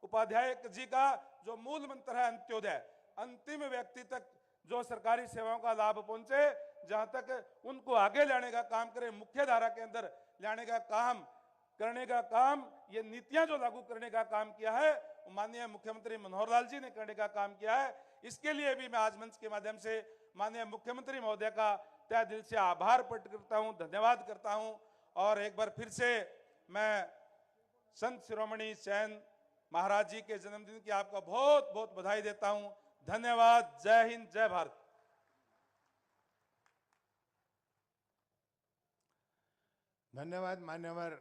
उपाध्याय जी का जो मूल मंत्र है अंत्योदय, अंतिम व्यक्ति तक जो सरकारी सेवाओं का लाभ पहुंचे, जहां तक उनको आगे लाने का काम करे, मुख्य धारा के अंदर लाने का काम करने का काम, ये नीतियां जो लागू करने का काम किया है, माननीय मुख्यमंत्री मनोहर लाल जी ने करने का काम किया है। इसके लिए भी मैं आज मंच के माध्यम से माननीय मुख्यमंत्री महोदय का तहे दिल से आभार प्रकट करता हूं, धन्यवाद करता हूं। और एक बार फिर से मैं संत शिरोमणि सेन महाराज जी के जन्मदिन की आपका बहुत बहुत बधाई देता हूं। धन्यवाद। जय हिंद, जय भारत। धन्यवाद मान्यवर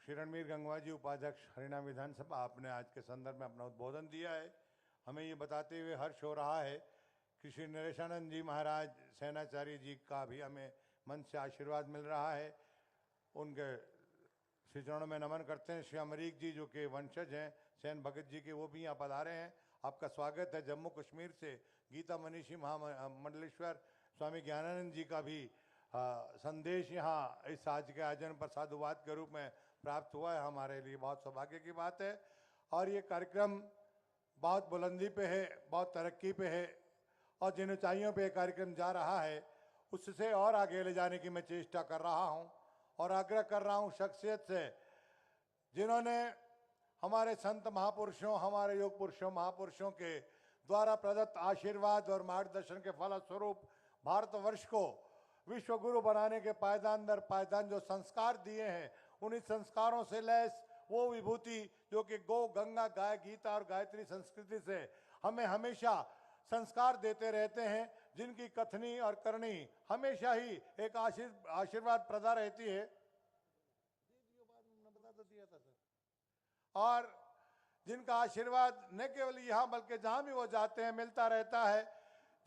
श्री रणवीर गंगवा जी, उपाध्यक्ष हरियाणा विधानसभा। आपने आज के संदर्भ में अपना उद्बोधन दिया है। हमें ये बताते हुए हर्ष हो रहा है कि श्री नरेशानंद जी महाराज सेनाचार्य जी का भी हमें मन से आशीर्वाद मिल रहा है। उनके श्री चरणों में नमन करते हैं। श्री अमरीक जी जो कि वंशज हैं सेन भगत जी के, वो भी यहाँ पधारे हैं। आपका स्वागत है। जम्मू कश्मीर से गीता मनीषी महामंडलेश्वर स्वामी ज्ञानानंद जी का भी संदेश यहाँ इस आज के आयोजन पर साधुवाद के रूप में प्राप्त हुआ है। हमारे लिए बहुत सौभाग्य की बात है। और ये कार्यक्रम बहुत बुलंदी पे है, बहुत तरक्की पे है, और जिन ऊंचाइयों पे ये कार्यक्रम जा रहा है उससे और आगे ले जाने की मैं चेष्टा कर रहा हूँ। और आग्रह कर रहा हूँ शख्सियत से जिन्होंने हमारे संत महापुरुषों, हमारे योग पुरुषों महापुरुषों के द्वारा प्रदत्त आशीर्वाद और मार्गदर्शन के फलस्वरूप भारतवर्ष को विश्व गुरु बनाने के पायदान दर पायदान जो संस्कार दिए हैं, उन्हीं संस्कारों से लैस वो विभूति जो कि गौ, गंगा, गाय, गीता और गायत्री संस्कृति से हमें हमेशा संस्कार देते रहते हैं, जिनकी कथनी और करनी हमेशा ही एक आशीर्वाद प्रदा रहती है। और जिनका आशीर्वाद न केवल यहाँ बल्कि जहां भी वो जाते हैं मिलता रहता है,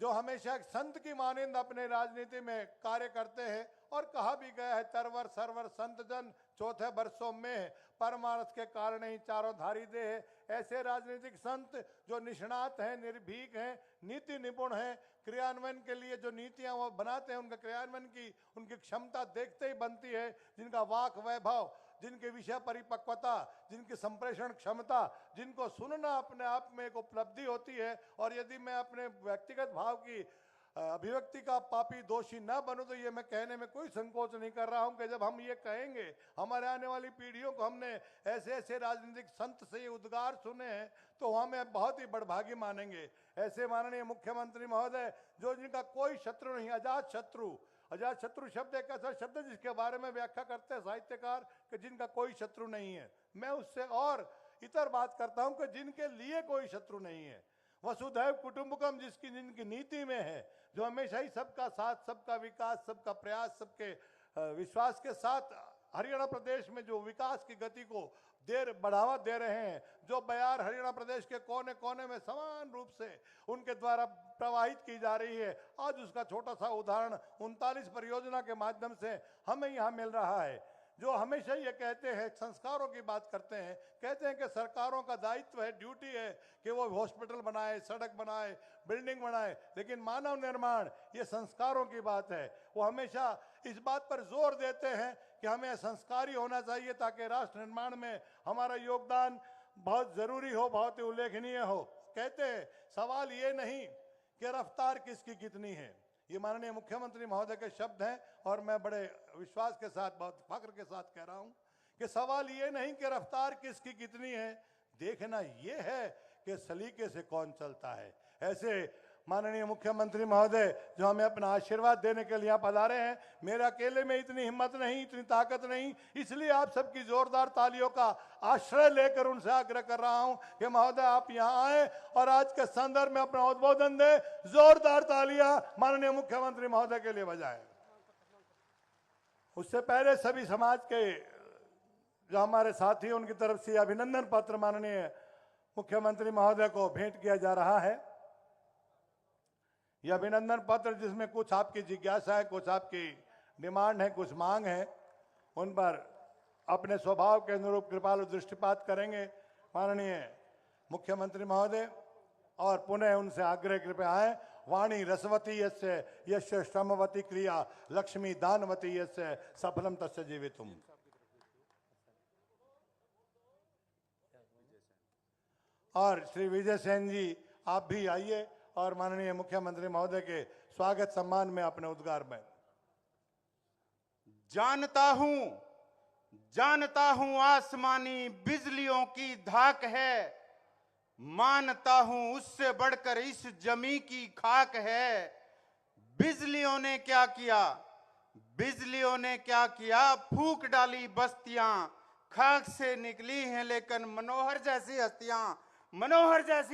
जो हमेशा एक संत की मानिंद अपने राजनीति में कार्य करते हैं। और कहा भी गया है, तरवर सरवर संत जन चौथे बरसों में परमार्थ के कारण ही चारों धारी दे है। ऐसे राजनीतिक संत जो निष्णात हैं, निर्भीक हैं, नीति निपुण हैं, क्रियान्वयन के लिए जो नीतियां वो बनाते हैं उनके क्रियान्वयन की उनकी क्षमता देखते ही बनती है। जिनका वाक वैभव, जिनके विषय परिपक्वता, जिनकी संप्रेषण क्षमता, जिनको सुनना अपने आप में एक उपलब्धि होती है। और यदि मैं अपने व्यक्तिगत भाव की अभिव्यक्ति का पापी दोषी न बनूं तो ये मैं कहने में कोई संकोच नहीं कर रहा हूं कि जब हम ये कहेंगे, हमारे आने वाली पीढ़ियों को हमने ऐसे ऐसे राजनीतिक संत से ये उद्गार सुने हैं, तो हमें बहुत ही बड़भागी मानेंगे। ऐसे माननीय मुख्यमंत्री महोदय जो जिनका कोई शत्रु नहीं, अजात शत्रु। अजात शत्रु शब्द एक ऐसा शब्द है जिसके बारे में व्याख्या करते हैं साहित्यकार कि जिनका कोई शत्रु नहीं है। मैं उससे और इतर बात करता हूं कि जिनके लिए कोई शत्रु नहीं है। वसुधैव कुटुंबकम जिसकी जिनकी नीति में है, जो हमेशा ही सबका साथ, सबका विकास, सबका प्रयास, सबके विश्वास के साथ हरियाणा प्रदेश में जो विकास की गति को बढ़ावा दे रहे हैं, जो बयार हरियाणा प्रदेश के कोने कोने में समान रूप से उनके द्वारा प्रवाहित की जा रही है। आज उसका छोटा सा उदाहरण 39 परियोजना के माध्यम से हमें यहाँ मिल रहा है। जो हमेशा ये कहते हैं, संस्कारों की बात करते हैं, कहते हैं कि सरकारों का दायित्व है, ड्यूटी है कि वो हॉस्पिटल बनाए, सड़क बनाए, बिल्डिंग बनाए, लेकिन मानव निर्माण ये संस्कारों की बात है। वो हमेशा इस बात पर जोर देते हैं कि हमें संस्कारी होना चाहिए ताकि राष्ट्र निर्माण में हमारा योगदान बहुत जरूरी हो, बहुत ही उल्लेखनीय हो। कहते हैं सवाल ये नहीं कि रफ्तार किसकी कितनी है, ये माननीय मुख्यमंत्री महोदय के शब्द हैं और मैं बड़े विश्वास के साथ, बहुत फख्र के साथ कह रहा हूं कि सवाल ये नहीं कि रफ्तार किसकी कितनी है, देखना ये है कि सलीके से कौन चलता है। ऐसे माननीय मुख्यमंत्री महोदय जो हमें अपना आशीर्वाद देने के लिए पधारे हैं, मेरे अकेले में इतनी हिम्मत नहीं, इतनी ताकत नहीं, इसलिए आप सबकी जोरदार तालियों का आश्रय लेकर उनसे आग्रह कर रहा हूं कि महोदय आप यहां आए और आज के संदर्भ में अपना उद्बोधन दे। जोरदार तालियां माननीय मुख्यमंत्री महोदय के लिए बजाएं। उससे पहले सभी समाज के जो हमारे साथी हैं उनकी तरफ से अभिनंदन पत्र माननीय मुख्यमंत्री महोदय को भेंट किया जा रहा है। यह अभिनंदन पत्र जिसमें कुछ आपकी जिज्ञासा है, कुछ आपकी डिमांड है, कुछ मांग है, उन पर अपने स्वभाव के अनुरूप कृपालु दृष्टिपात करेंगे माननीय मुख्यमंत्री महोदय। और पुनः उनसे आग्रह कृपया आए, वाणी रसवती यस्य यस्य श्रमवती क्रिया लक्ष्मी दानवती यस्य सफलम तस्य जीवितुम। और श्री विजय सेन जी आप भी आइए और माननीय मुख्यमंत्री महोदय के स्वागत सम्मान में अपने उद्गार में। जानता हूं आसमानी बिजलियों की धाक है, मानता हूं उससे बढ़कर इस जमी की खाक है। बिजलियों ने क्या किया, फूंक डाली बस्तियां, खाक से निकली हैं लेकिन मनोहर जैसी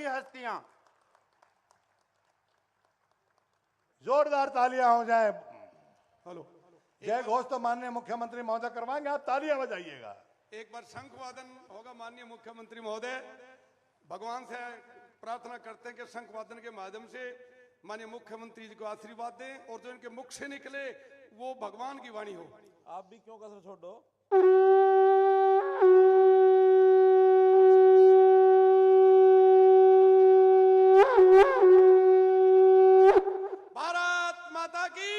हस्तियां। जोरदार तालियां हो जाए। हेलो, जय घोष तो माननीय मुख्यमंत्री महोदय करवाएंगे, आप तालियां बजाइएगा। एक बार शंख वादन होगा माननीय मुख्यमंत्री महोदय। भगवान से प्रार्थना करते हैं कि शंख वादन के माध्यम से माननीय मुख्यमंत्री जी को आशीर्वाद दें और जो इनके मुख से निकले वो भगवान की वाणी हो। आप भी क्यों कसर छोड़ दो। भारत माता की।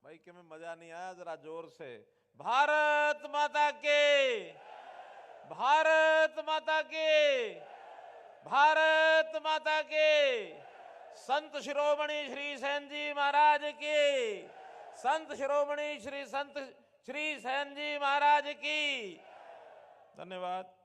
भाई के में मजा नहीं आया, जरा जोर से भारत माता के, भारत माता के, भारत माता के। संत शिरोमणि श्री सेन जी महाराज की, संत शिरोमणि श्री सेन जी महाराज की। धन्यवाद।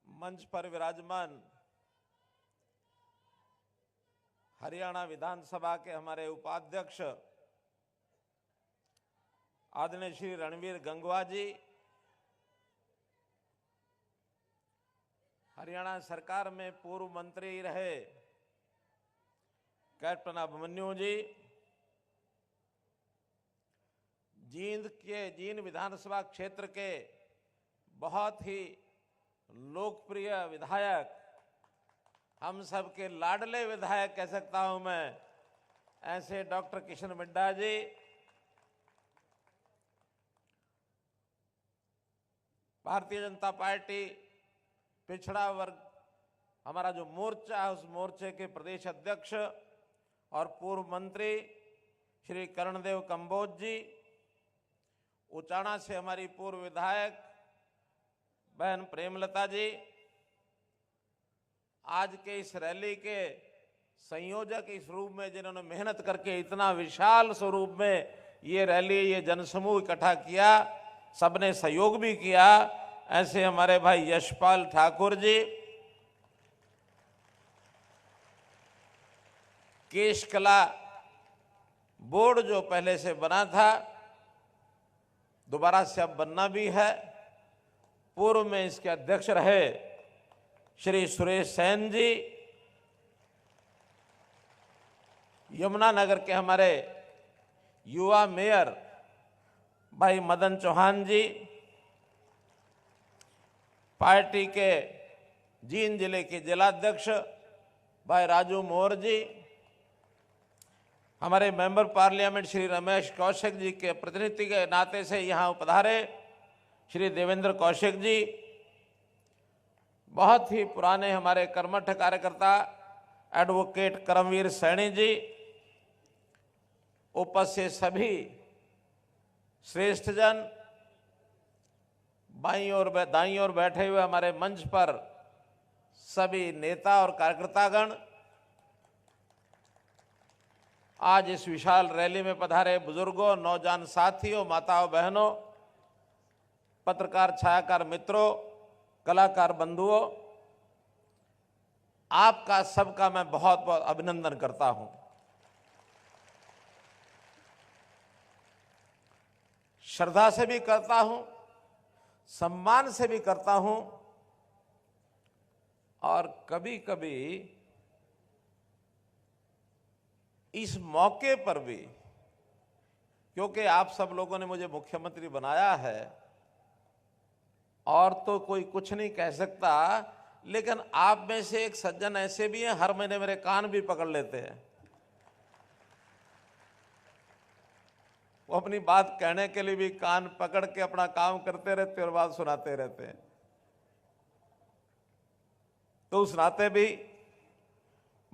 मंच पर विराजमान हरियाणा विधानसभा के हमारे उपाध्यक्ष आदरणीय श्री रणवीर गंगवा जी, हरियाणा सरकार में पूर्व मंत्री रहे कैप्टन अभिमन्यु जी, जींद विधानसभा क्षेत्र के बहुत ही लोकप्रिय विधायक, हम सबके लाडले विधायक कह सकता हूं मैं, ऐसे डॉक्टर किशन मिड्डा जी, भारतीय जनता पार्टी पिछड़ा वर्ग हमारा जो मोर्चा है उस मोर्चे के प्रदेश अध्यक्ष और पूर्व मंत्री श्री कर्णदेव कंबोज जी, उचाना से हमारी पूर्व विधायक बहन प्रेमलता जी, आज के इस रैली के संयोजक इस रूप में जिन्होंने मेहनत करके इतना विशाल स्वरूप में ये रैली, ये जनसमूह इकट्ठा किया, सबने सहयोग भी किया, ऐसे हमारे भाई यशपाल ठाकुर जी, केश कला बोर्ड जो पहले से बना था दोबारा से अब बनना भी है, पूर्व में इसके अध्यक्ष रहे श्री सुरेश सेन जी, यमुनानगर के हमारे युवा मेयर भाई मदन चौहान जी, पार्टी के जींद जिले के जिलाध्यक्ष भाई राजू मोर जी, हमारे मेंबर पार्लियामेंट श्री रमेश कौशिक जी के प्रतिनिधि के नाते से यहाँ पधारे श्री देवेंद्र कौशिक जी, बहुत ही पुराने हमारे कर्मठ कार्यकर्ता एडवोकेट करमवीर सैनी जी, उपस्थित सभी श्रेष्ठ जन, बाईं और दाईं ओर बैठे हुए हमारे मंच पर सभी नेता और कार्यकर्तागण, आज इस विशाल रैली में पधारे बुजुर्गों, नौजवान साथियों, माताओं बहनों, पत्रकार छायाकार मित्रों, कलाकार बंधुओं, आपका सबका मैं बहुत बहुत अभिनंदन करता हूं। श्रद्धा से भी करता हूं, सम्मान से भी करता हूं, और कभी कभी इस मौके पर भी, क्योंकि आप सब लोगों ने मुझे मुख्यमंत्री बनाया है और तो कोई कुछ नहीं कह सकता, लेकिन आप में से एक सज्जन ऐसे भी हैं, हर महीने मेरे कान भी पकड़ लेते हैं। वो अपनी बात कहने के लिए भी कान पकड़ के अपना काम करते रहते और बात सुनाते रहते हैं। तो उस नाते भी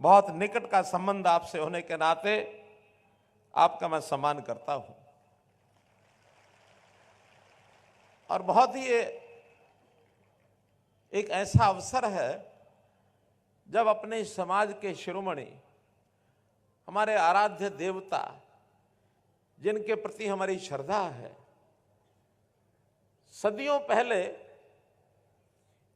बहुत निकट का संबंध आपसे होने के नाते आपका मैं सम्मान करता हूं। और बहुत ही एक ऐसा अवसर है जब अपने समाज के शिरोमणि, हमारे आराध्य देवता, जिनके प्रति हमारी श्रद्धा है, सदियों पहले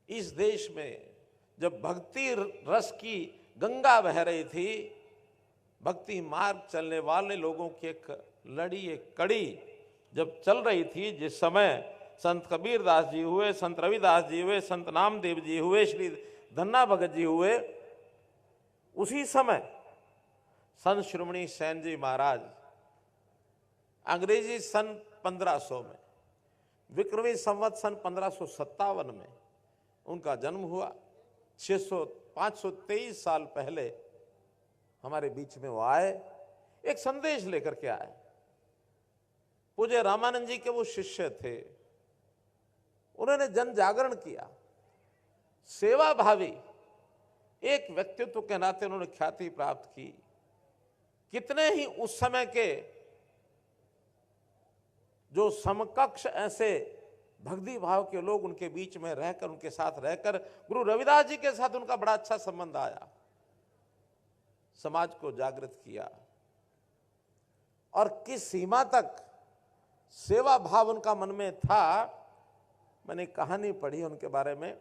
इस देश में जब भक्ति रस की गंगा बह रही थी, भक्ति मार्ग चलने वाले लोगों की एक लड़ी, एक कड़ी जब चल रही थी, जिस समय संत कबीरदास जी हुए, संत रविदास जी हुए, संत नामदेव जी हुए, श्री धन्ना भगत जी हुए, उसी समय संत शिरोमणि सेन जी महाराज अंग्रेजी सन 1500 में, विक्रमी संवत सन 1557 में उनका जन्म हुआ। 523 साल पहले हमारे बीच में वो आए, एक संदेश लेकर के आए। पूज्य रामानंद जी के वो शिष्य थे, उन्होंने जन जागरण किया, सेवा भावी एक व्यक्तित्व के नाते उन्होंने ख्याति प्राप्त की। कितने ही उस समय के जो समकक्ष ऐसे भक्ति भाव के लोग उनके बीच में रहकर, उनके साथ रहकर, गुरु रविदास जी के साथ उनका बड़ा अच्छा संबंध आया, समाज को जागृत किया। और किस सीमा तक सेवा भाव उनका मन में था, मैंने कहानी पढ़ी उनके बारे में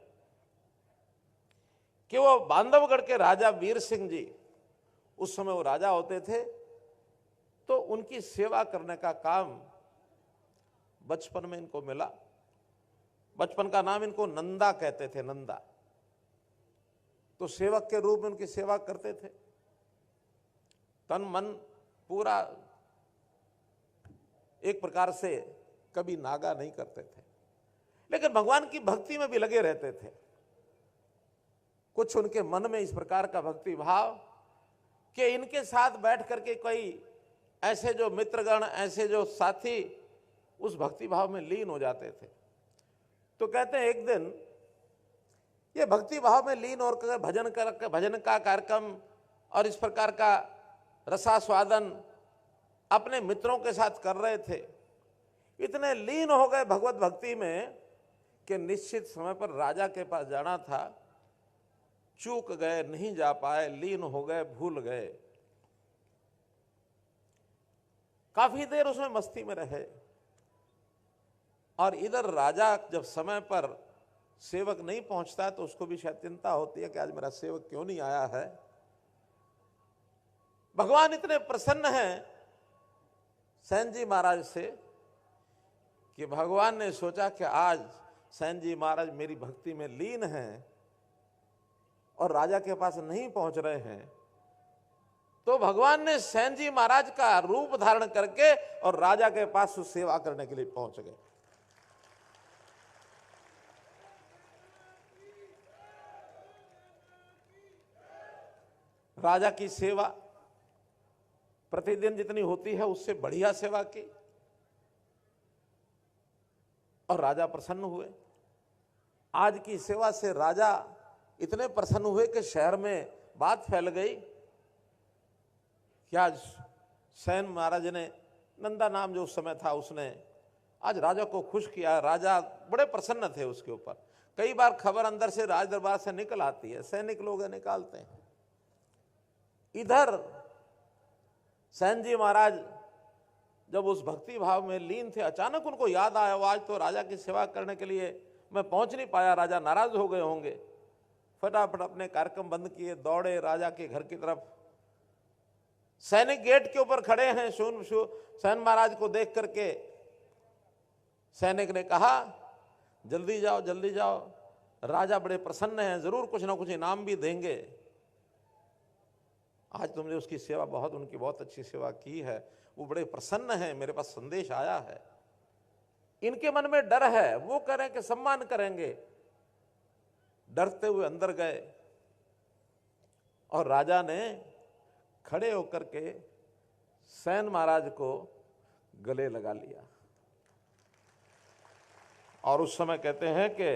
कि वो बांधवगढ़ के राजा वीर सिंह जी, उस समय वो राजा होते थे, तो उनकी सेवा करने का काम बचपन में इनको मिला। बचपन का नाम इनको नंदा कहते थे, नंदा। तो सेवक के रूप में उनकी सेवा करते थे, तन मन पूरा, एक प्रकार से कभी नागा नहीं करते थे, लेकिन भगवान की भक्ति में भी लगे रहते थे। कुछ उनके मन में इस प्रकार का भक्ति भाव कि इनके साथ बैठ करके कोई ऐसे जो मित्रगण, ऐसे जो साथी उस भक्ति भाव में लीन हो जाते थे। तो कहते हैं एक दिन ये भक्ति भाव में लीन और भजन का कार्यक्रम और इस प्रकार का रसास्वादन अपने मित्रों के साथ कर रहे थे। इतने लीन हो गए भगवत भक्ति में कि निश्चित समय पर राजा के पास जाना था, चूक गए, नहीं जा पाए, लीन हो गए, भूल गए। काफी देर उसमें मस्ती में रहे। और इधर राजा जब समय पर सेवक नहीं पहुंचता है तो उसको भी शायद चिंता होती है कि आज मेरा सेवक क्यों नहीं आया है। भगवान इतने प्रसन्न हैं सेन जी महाराज से कि भगवान ने सोचा कि आज सेन जी महाराज मेरी भक्ति में लीन हैं और राजा के पास नहीं पहुंच रहे हैं, तो भगवान ने सेन जी महाराज का रूप धारण करके और राजा के पास सेवा करने के लिए पहुंच गए। राजा की सेवा प्रतिदिन जितनी होती है उससे बढ़िया सेवा की और राजा प्रसन्न हुए। आज की सेवा से राजा इतने प्रसन्न हुए कि शहर में बात फैल गई कि आज सेन महाराज ने, नंदा नाम जो उस समय था, उसने आज राजा को खुश किया। राजा बड़े प्रसन्न थे उसके ऊपर। कई बार खबर अंदर से राज दरबार से निकल आती है, सैनिक लोग निकालते हैं। इधर सेन जी महाराज जब उस भक्ति भाव में लीन थे, अचानक उनको याद आया आज तो राजा की सेवा करने के लिए मैं पहुंच नहीं पाया, राजा नाराज हो गए होंगे। फटाफट अपने कार्यक्रम बंद किए, दौड़े राजा के घर की तरफ। सैनिक गेट के ऊपर खड़े हैं, सेन महाराज को देख करके सैनिक ने कहा जल्दी जाओ, जल्दी जाओ, राजा बड़े प्रसन्न हैं, जरूर कुछ ना कुछ इनाम भी देंगे। आज तुमने उसकी सेवा बहुत, उनकी बहुत अच्छी सेवा की है, वो बड़े प्रसन्न हैं, मेरे पास संदेश आया है। इनके मन में डर है, वो करें कि सम्मान करेंगे। डरते हुए अंदर गए और राजा ने खड़े होकर के सेन महाराज को गले लगा लिया। और उस समय कहते हैं कि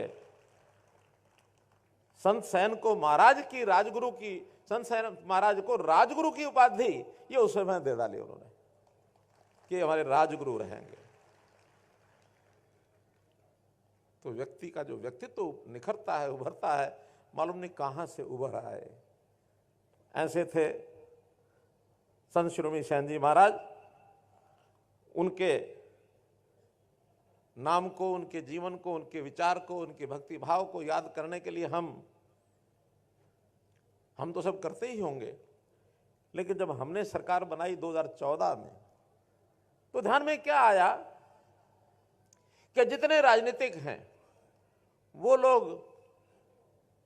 संत सेन को महाराज की, राजगुरु की, संत सेन महाराज को राजगुरु की उपाधि ये उस समय दे डाली उन्होंने कि हमारे राजगुरु रहेंगे। तो व्यक्ति का जो व्यक्तित्व निखरता है, उभरता है, मालूम नहीं कहां से उभर आए। ऐसे थे संत शिरोमणि सेन जी महाराज। उनके नाम को, उनके जीवन को, उनके विचार को, उनके भक्ति भाव को याद करने के लिए हम तो सब करते ही होंगे, लेकिन जब हमने सरकार बनाई 2014 में, तो ध्यान में क्या आया कि जितने राजनीतिक हैं वो लोग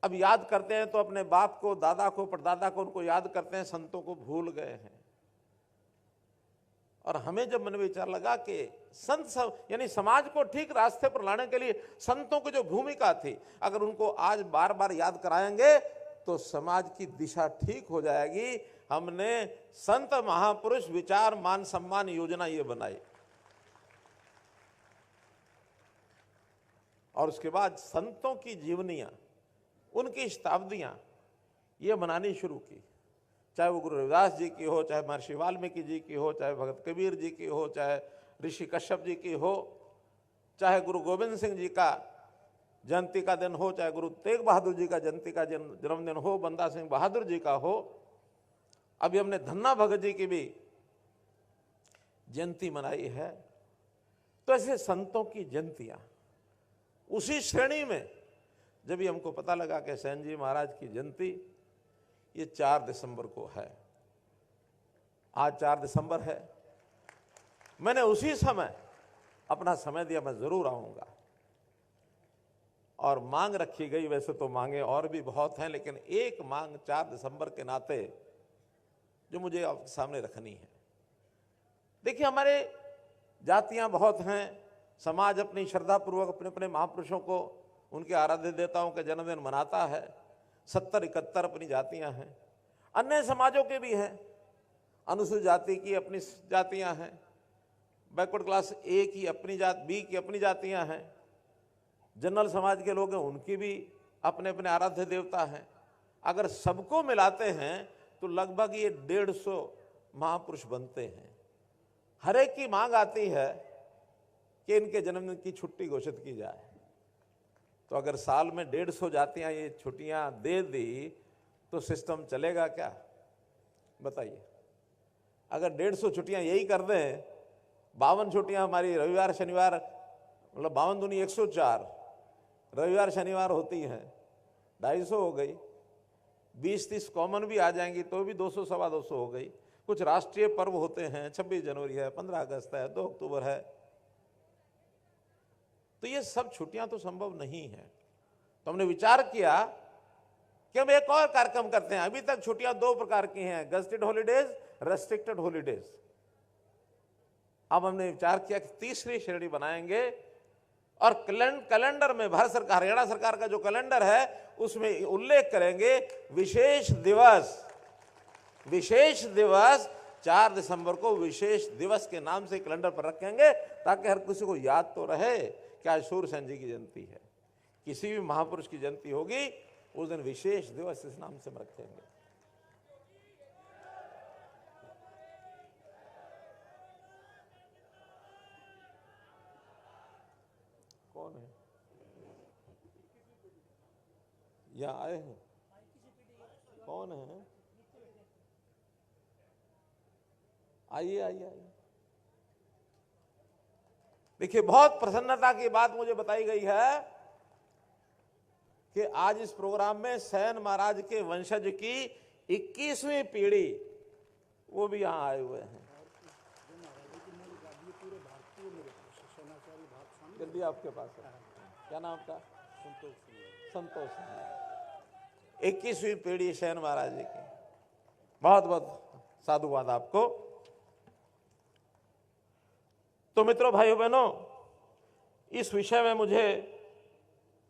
अब याद करते हैं तो अपने बाप को, दादा को, परदादा को उनको याद करते हैं, संतों को भूल गए हैं। और हमें जब मन में विचार लगा कि संत यानी समाज को ठीक रास्ते पर लाने के लिए संतों की जो भूमिका थी, अगर उनको आज बार बार याद कराएंगे तो समाज की दिशा ठीक हो जाएगी। हमने संत महापुरुष विचार मान सम्मान योजना ये बनाई और उसके बाद संतों की जीवनियां, उनकी शताब्दियां ये बनानी शुरू की। चाहे वो गुरु रविदास जी की हो, चाहे महर्षि वाल्मीकि जी की हो, चाहे भगत कबीर जी की हो, चाहे ऋषि कश्यप जी की हो, चाहे गुरु गोविंद सिंह जी का जयंती का दिन हो, चाहे गुरु तेग बहादुर जी का जयंती का जन्मदिन हो, बंदा सिंह बहादुर जी का हो, अभी हमने धन्ना भगत जी की भी जयंती मनाई है। तो ऐसे संतों की जयंतियां, उसी श्रेणी में जब हमको पता लगा कि सेन जी महाराज की जयंती ये 4 दिसंबर को है, आज 4 दिसंबर है, मैंने उसी समय अपना समय दिया, मैं जरूर आऊंगा। और मांग रखी गई, वैसे तो मांगे और भी बहुत हैं, लेकिन एक मांग 4 दिसंबर के नाते जो मुझे आपके सामने रखनी है। देखिए, हमारे जातियां बहुत हैं, समाज अपनी श्रद्धा पूर्वक अपने अपने महापुरुषों को, उनके आराध्य देवताओं के जन्मदिन मनाता है। 70-71 अपनी जातियां हैं, अन्य समाजों के भी हैं, अनुसूचित जाति की अपनी जातियां हैं, बैकवर्ड क्लास ए की अपनी जात, बी की अपनी जातियां हैं, जनरल समाज के लोग हैं, उनकी भी अपने अपने आराध्य देवता हैं। अगर सबको मिलाते हैं तो लगभग ये 150 महापुरुष बनते हैं। हर एक की मांग आती है कि इनके जन्मदिन की छुट्टी घोषित की जाए। तो अगर साल में 150 जातियां ये छुट्टियां दे दी तो सिस्टम चलेगा क्या, बताइए। अगर 150 छुट्टियां यही कर दें, 52 छुट्टियां हमारी रविवार शनिवार, मतलब 52 दूनी 104 रविवार शनिवार होती हैं, 250 हो गई। 20-30 कॉमन भी आ जाएंगी तो भी 200 सवा 200 हो गई। कुछ राष्ट्रीय पर्व होते हैं, 26 जनवरी है, 15 अगस्त है, 2 अक्टूबर है, तो ये सब छुट्टियां तो संभव नहीं है। तो हमने विचार किया कि हम एक और कार्यक्रम करते हैं। अभी तक छुट्टियां 2 प्रकार की हैं, गजेटेड हॉलीडेज, रेस्ट्रिक्टेड हॉलीडेज। अब हमने विचार किया कि तीसरी श्रेणी बनाएंगे और कैलेंडर में भारत सरकार, हरियाणा सरकार का जो कैलेंडर है उसमें उल्लेख करेंगे विशेष दिवस 4 दिसंबर को विशेष दिवस के नाम से कैलेंडर पर रखेंगे, ताकि हर किसी को याद तो रहे कि आज सूर्यसेन जी की जयंती है। किसी भी महापुरुष की जयंती होगी उस दिन विशेष दिवस इस नाम से हम रखेंगे। कौन है यहाँ आए हैं? कौन है? आइए आइए आइए। देखिए, बहुत प्रसन्नता की बात मुझे बताई गई है कि आज इस प्रोग्राम में सेन महाराज के वंशज की 21वीं पीढ़ी वो भी यहां आए हुए हैं। जल्दी आपके पास है, क्या नाम आपका? संतोष। 21वीं पीढ़ी सेन महाराज जी की। बहुत बहुत साधुवाद आपको। तो मित्रों, भाइयों बहनों, इस विषय में मुझे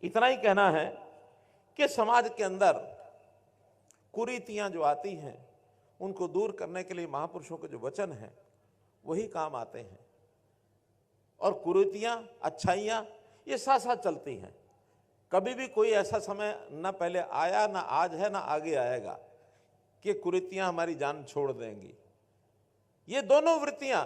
इतना ही कहना है कि समाज के अंदर कुरीतियां जो आती हैं उनको दूर करने के लिए महापुरुषों के जो वचन हैं वही काम आते हैं। और कुरीतियां, अच्छाइयां ये साथ साथ चलती हैं। कभी भी कोई ऐसा समय न पहले आया, न आज है, न आगे आएगा कि कुरीतियां हमारी जान छोड़ देंगी। ये दोनों वृत्तियां,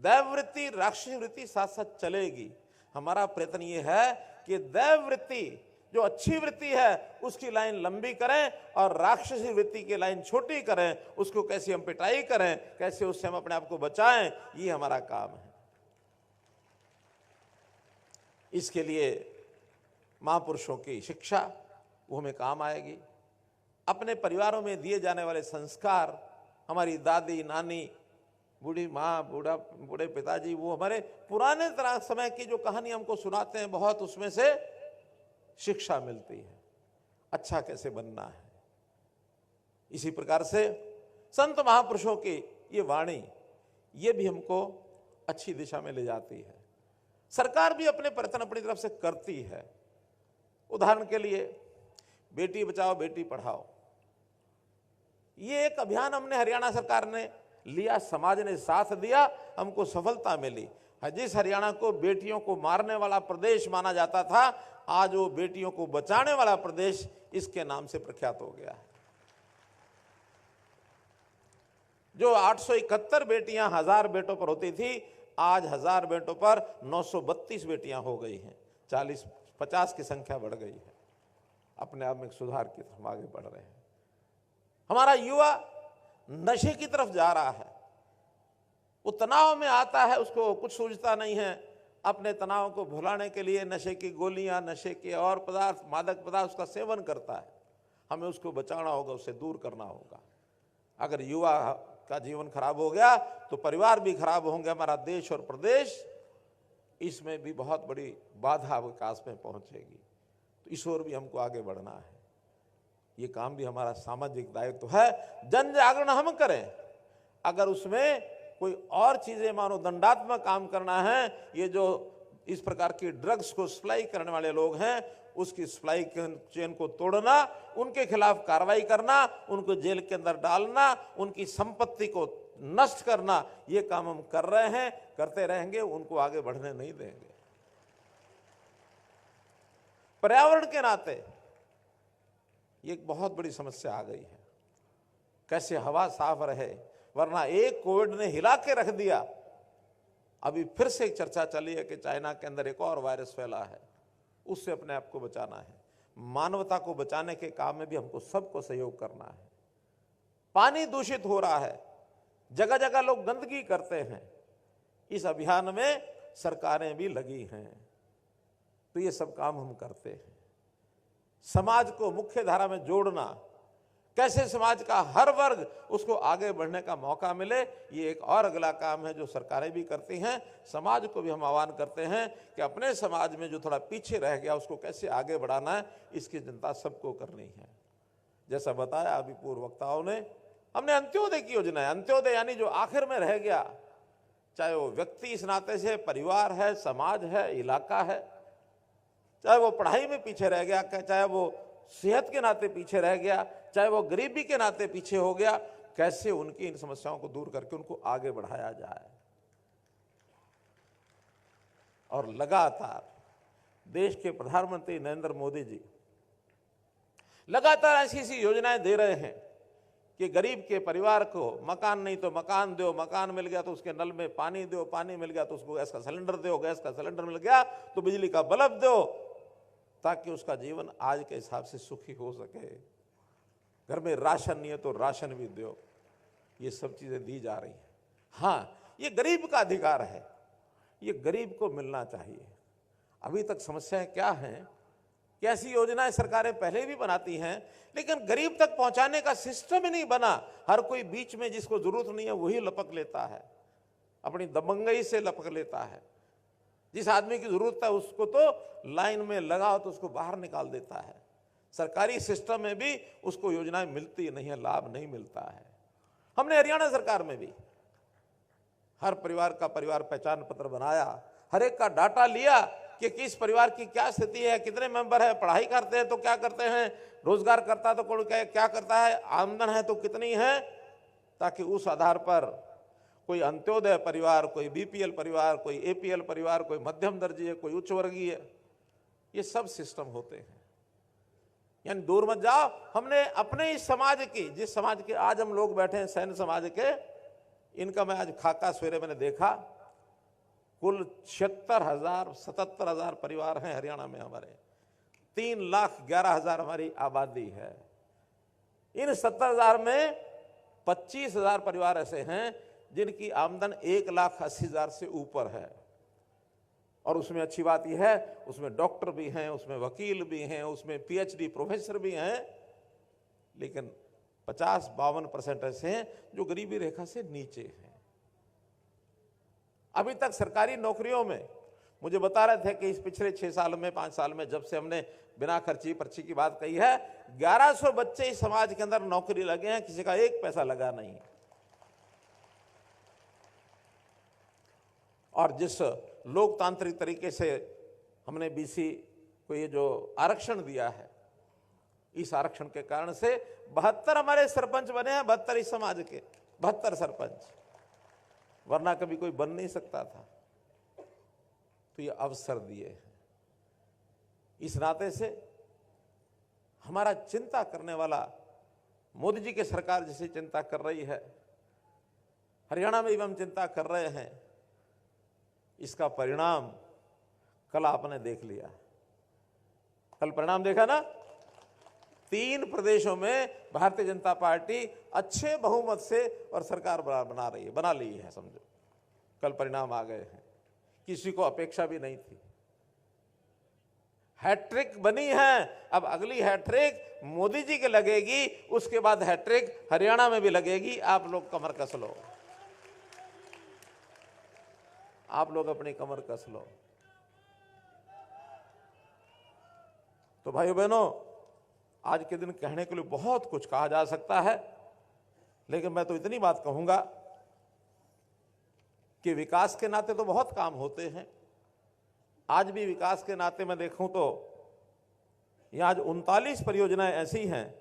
दैव वृत्ति, राक्षस वृत्ति साथ साथ चलेगी। हमारा प्रयत्न ये है कि दैव वृत्ति जो अच्छी वृत्ति है उसकी लाइन लंबी करें और राक्षसी वृत्ति की लाइन छोटी करें। उसको कैसे हम पिटाई करें, कैसे उससे हम अपने आप को बचाएं, ये हमारा काम है। इसके लिए महापुरुषों की शिक्षा वो हमें काम आएगी। अपने परिवारों में दिए जाने वाले संस्कार, हमारी दादी, नानी, बूढ़ी माँ, बूढ़े पिताजी, वो हमारे पुराने तरह समय की जो कहानी हमको सुनाते हैं, बहुत उसमें से शिक्षा मिलती है, अच्छा कैसे बनना है। इसी प्रकार से संत महापुरुषों की ये वाणी, ये भी हमको अच्छी दिशा में ले जाती है। सरकार भी अपने प्रयत्न अपनी तरफ से करती है। उदाहरण के लिए बेटी बचाओ बेटी पढ़ाओ, ये एक अभियान हमने हरियाणा सरकार ने लिया, समाज ने साथ दिया, हमको सफलता मिली। जिस हरियाणा को बेटियों को मारने वाला प्रदेश माना जाता था, आज वो बेटियों को बचाने वाला प्रदेश इसके नाम से प्रख्यात हो गया है। जो 871 बेटियां 1000 बेटों पर होती थी, आज 1000 बेटों पर 932 बेटियां हो गई हैं। 40-50 की संख्या बढ़ गई है। अपने आप में सुधार की तरफ आगे बढ़ रहे हैं। हमारा युवा नशे की तरफ जा रहा है। वो तनाव में आता है, उसको कुछ सूझता नहीं है। अपने तनाव को भुलाने के लिए नशे की गोलियां, नशे के और पदार्थ, मादक पदार्थ उसका सेवन करता है। हमें उसको बचाना होगा, उससे दूर करना होगा। अगर युवा का जीवन खराब हो गया तो परिवार भी खराब होंगे, हमारा देश और प्रदेश इसमें भी बहुत बड़ी बाधा विकास में पहुंचेगी। तो इस ओर भी हमको आगे बढ़ना है। ये काम भी हमारा सामाजिक दायित्व है। जन जागरण हम करें। अगर उसमें कोई और चीजें, मानो दंडात्मक काम करना है, ये जो इस प्रकार की ड्रग्स को सप्लाई करने वाले लोग हैं, उसकी सप्लाई चेन को तोड़ना, उनके खिलाफ कार्रवाई करना, उनको जेल के अंदर डालना, उनकी संपत्ति को नष्ट करना, ये काम हम कर रहे हैं, करते रहेंगे, उनको आगे बढ़ने नहीं देंगे। पर्यावरण के नाते ये एक बहुत बड़ी समस्या आ गई है। कैसे हवा साफ रहे, वरना एक कोविड ने हिला के रख दिया। अभी फिर से एक चर्चा चली है कि चाइना के अंदर एक और वायरस फैला है, उससे अपने आप को बचाना है। मानवता को बचाने के काम में भी हमको सबको सहयोग करना है। पानी दूषित हो रहा है, जगह जगह लोग गंदगी करते हैं। इस अभियान में सरकारें भी लगी हैं। तो ये सब काम हम करते हैं। समाज को मुख्य धारा में जोड़ना, कैसे समाज का हर वर्ग उसको आगे बढ़ने का मौका मिले, ये एक और अगला काम है जो सरकारें भी करती हैं। समाज को भी हम आह्वान करते हैं कि अपने समाज में जो थोड़ा पीछे रह गया उसको कैसे आगे बढ़ाना है, इसकी चिंता सबको करनी है। जैसा बताया अभी पूर्व वक्ताओं ने, हमने अंत्योदय की योजना है। अंत्योदय यानी जो आखिर में रह गया, चाहे वो व्यक्ति इस नाते से, परिवार है, समाज है, इलाका है, चाहे वो पढ़ाई में पीछे रह गया, चाहे वो सेहत के नाते पीछे रह गया, चाहे वो गरीबी के नाते पीछे हो गया, कैसे उनकी इन समस्याओं को दूर करके उनको आगे बढ़ाया जाए। और लगातार देश के प्रधानमंत्री नरेंद्र मोदी जी लगातार ऐसी ऐसी योजनाएं दे रहे हैं कि गरीब के परिवार को मकान नहीं तो मकान दो, मकान मिल गया तो उसके नल में पानी दो, पानी मिल गया तो उसको गैस का सिलेंडर दो, गैस का सिलेंडर मिल गया तो बिजली का बल्ब दो, ताकि उसका जीवन आज के हिसाब से सुखी हो सके। घर में राशन नहीं है तो राशन भी दो। ये सब चीजें दी जा रही हैं। हाँ, ये गरीब का अधिकार है, ये गरीब को मिलना चाहिए। अभी तक समस्याएं क्या हैं कि ऐसी योजनाएं सरकारें पहले भी बनाती हैं, लेकिन गरीब तक पहुंचाने का सिस्टम ही नहीं बना। हर कोई बीच में जिसको जरूरत नहीं है वही लपक लेता है, अपनी दबंगई से लपक लेता है। जिस आदमी की जरूरत है उसको तो लाइन में लगाओ तो उसको बाहर निकाल देता है। सरकारी सिस्टम में भी उसको योजनाएं मिलती नहीं है, लाभ नहीं मिलता है। हमने हरियाणा सरकार में भी हर परिवार का परिवार पहचान पत्र बनाया, हर एक का डाटा लिया कि किस परिवार की क्या स्थिति है, कितने मेंबर है, पढ़ाई करते हैं तो क्या करते हैं, रोजगार करता तो कौन क्या करता है, आमदन है तो कितनी है, ताकि उस आधार पर कोई अंत्योदय परिवार, कोई बीपीएल परिवार, कोई एपीएल परिवार, कोई मध्यम दर्जीय, कोई उच्च वर्गीय, ये सब सिस्टम होते हैं। यानी दूर मत जाओ, हमने अपने इस समाज की, जिस समाज के आज हम लोग बैठे हैं, सैन्य समाज के, इनका मैं आज खाका सवेरे मैंने देखा, कुल 77,000 परिवार हैं हरियाणा में हमारे, 3,11,000 हमारी आबादी है। इन 70,000 में 25,000 परिवार ऐसे हैं जिनकी आमदन 1,80,000 से ऊपर है। और उसमें अच्छी बात यह है, उसमें डॉक्टर भी हैं, उसमें वकील भी हैं, उसमें पीएचडी प्रोफेसर भी हैं, लेकिन 50-52% ऐसे हैं जो गरीबी रेखा से नीचे हैं। अभी तक सरकारी नौकरियों में मुझे बता रहे थे कि इस पिछले 6 साल में, 5 साल में, जब से हमने बिना खर्ची पर्ची की बात कही है, 1100 बच्चे इस समाज के अंदर नौकरी लगे हैं, किसी का 1 पैसा लगा नहीं। और जिस लोकतांत्रिक तरीके से हमने बीसी को ये जो आरक्षण दिया है, इस आरक्षण के कारण से 72 हमारे सरपंच बने हैं, 72 इस समाज के, 72 सरपंच, वरना कभी कोई बन नहीं सकता था। तो ये अवसर दिए हैं। इस नाते से हमारा चिंता करने वाला, मोदी जी की सरकार जैसी चिंता कर रही है, हरियाणा में भी हम चिंता कर रहे हैं, इसका परिणाम कल आपने देख लिया। कल परिणाम देखा ना, 3 प्रदेशों में भारतीय जनता पार्टी अच्छे बहुमत से और सरकार बना ली है, समझो। कल परिणाम आ गए हैं, किसी को अपेक्षा भी नहीं थी। हैट्रिक बनी है, अब अगली हैट्रिक मोदी जी के लगेगी, उसके बाद हैट्रिक हरियाणा में भी लगेगी। आप लोग कमर कस लो, आप लोग अपनी कमर कस लो। तो भाइयों बहनों, आज के दिन कहने के लिए बहुत कुछ कहा जा सकता है, लेकिन मैं तो इतनी बात कहूंगा कि विकास के नाते तो बहुत काम होते हैं। आज भी विकास के नाते मैं देखूं तो यहां आज 39 परियोजनाएं ऐसी हैं,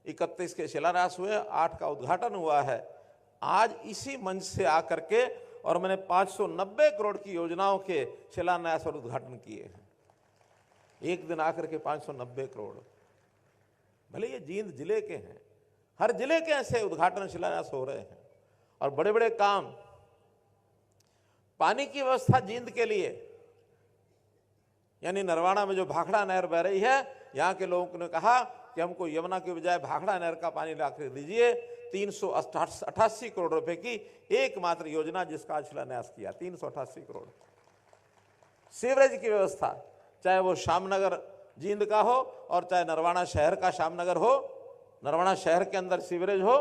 31 के शिलान्यास हुए, 8 का उद्घाटन हुआ है। आज इसी मंच से आकर के और मैंने 590 करोड़ की योजनाओं के शिलान्यास और उद्घाटन किए हैं। एक दिन आकर के 590 करोड़, भले ये जींद जिले के हैं, हर जिले के ऐसे उद्घाटन शिलान्यास हो रहे हैं। और बड़े बड़े काम, पानी की व्यवस्था जींद के लिए, यानी नरवाना में जो भाखड़ा नहर बह रही है, यहाँ के लोगों ने कहा कि हमको यमुना के बजाय भाखड़ा नहर का पानी लाकर दीजिए। 388 करोड़ रुपए की एकमात्र योजना जिसका आज शिलान्यास किया, 388 करोड़। सीवरेज की व्यवस्था, चाहे वो श्यामनगर जींद का हो और चाहे नरवाना शहर का श्यामनगर हो, नरवाना शहर के अंदर सीवरेज हो,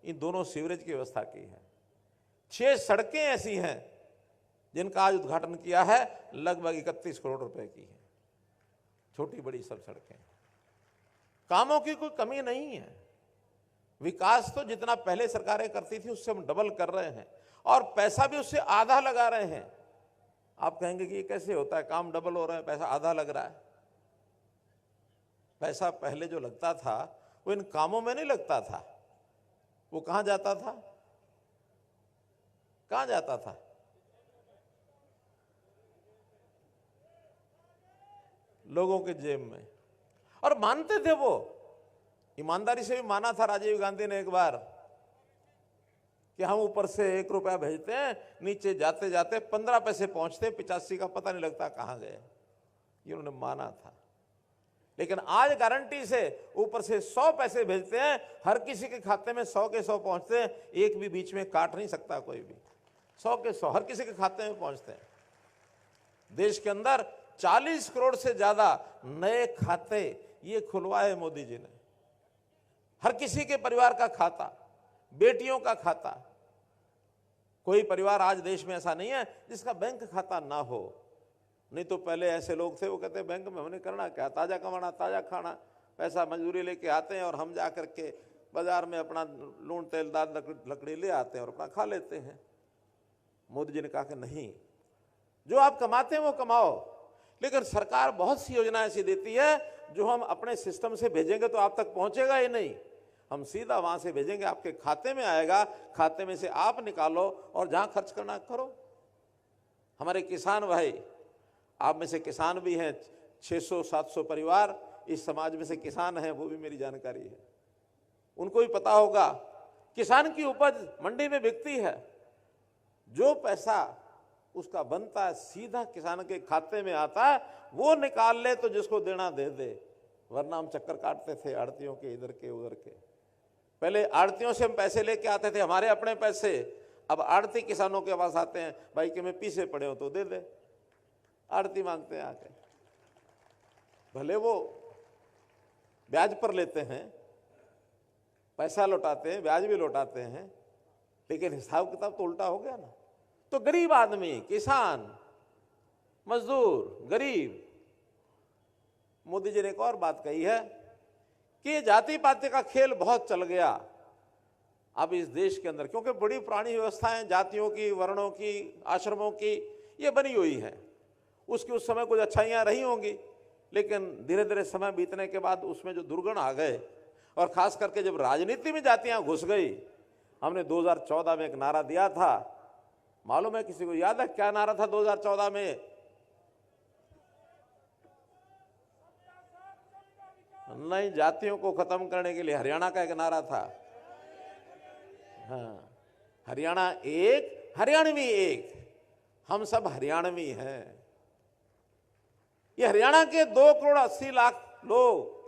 इन दोनों सीवरेज की व्यवस्था की है। 6 सड़कें ऐसी हैं जिनका आज उद्घाटन किया है, लगभग 31 करोड़ रुपए की है, छोटी बड़ी सब सड़कें। कामों की कोई कमी नहीं है। विकास तो जितना पहले सरकारें करती थी उससे हम डबल कर रहे हैं, और पैसा भी उससे आधा लगा रहे हैं। आप कहेंगे कि ये कैसे होता है, काम डबल हो रहे हैं, पैसा आधा लग रहा है। पैसा पहले जो लगता था वो इन कामों में नहीं लगता था, वो कहां जाता था, कहां जाता था? लोगों के जेब में। और मानते थे वो, ईमानदारी से भी माना था राजीव गांधी ने एक बार कि हम ऊपर से 1 रुपया भेजते हैं, नीचे जाते जाते 15 पैसे पहुंचते, 85 का पता नहीं लगता कहां गए, ये उन्होंने माना था। लेकिन आज गारंटी से ऊपर से 100 पैसे भेजते हैं, हर किसी के खाते में 100 के 100 पहुंचते हैं, एक भी बीच में काट नहीं सकता कोई भी, 100 के 100 हर किसी के खाते में पहुंचते हैं। देश के अंदर 40 करोड़ से ज्यादा नए खाते ये खुलवाए मोदी जी ने, हर किसी के परिवार का खाता, बेटियों का खाता। कोई परिवार आज देश में ऐसा नहीं है जिसका बैंक खाता ना हो। नहीं तो पहले ऐसे लोग थे, वो कहते बैंक में हमने करना क्या, ताजा कमाना ताजा खाना, पैसा मजदूरी लेके आते हैं और हम जा करके बाजार में अपना लून तेलदार लकड़ी ले आते हैं और अपना खा लेते हैं। मोदी जी ने कहा कि नहीं, जो आप कमाते हैं वो कमाओ, लेकिन सरकार बहुत सी योजना ऐसी देती है जो हम अपने सिस्टम से भेजेंगे तो आप तक पहुंचेगा ही नहीं, हम सीधा वहां से भेजेंगे, आपके खाते में आएगा, खाते में से आप निकालो और जहां खर्च करना करो। हमारे किसान भाई, आप में से किसान भी हैं, 600-700 परिवार इस समाज में से किसान हैं, वो भी मेरी जानकारी है, उनको भी पता होगा किसान की उपज मंडी में बिकती है, जो पैसा उसका बनता है सीधा किसान के खाते में आता है, वो निकाल ले तो जिसको देना दे दे, वरना हम चक्कर काटते थे आड़तियों के, इधर के उधर के। पहले आड़तियों से हम पैसे लेके आते थे, हमारे अपने पैसे, अब आड़ती किसानों के पास आते हैं, भाई कि मैं पीछे पड़े हो तो दे दे, आड़ती मांगते हैं आके, भले वो ब्याज पर लेते हैं, पैसा लौटाते हैं, ब्याज भी लौटाते हैं, लेकिन हिसाब किताब तो उल्टा हो गया ना। तो गरीब आदमी, किसान, मजदूर, गरीब, मोदी जी ने एक और बात कही है कि जाति पाति का खेल बहुत चल गया अब इस देश के अंदर, क्योंकि बड़ी पुरानी व्यवस्थाएं जातियों की, वर्णों की, आश्रमों की ये बनी हुई हैं। उसकी उस समय कुछ अच्छाइयां रही होंगी, लेकिन धीरे धीरे समय बीतने के बाद उसमें जो दुर्गुण आ गए, और खास करके जब राजनीति में जातियां घुस गई। हमने 2014 में एक नारा दिया था, मालूम है किसी को, याद है क्या नारा था 2014 में? नहीं, जातियों को खत्म करने के लिए हरियाणा का एक नारा था। हाँ, हरियाणा एक, हरियाणवी एक, हम सब हरियाणवी हैं। ये हरियाणा के 2,80,00,000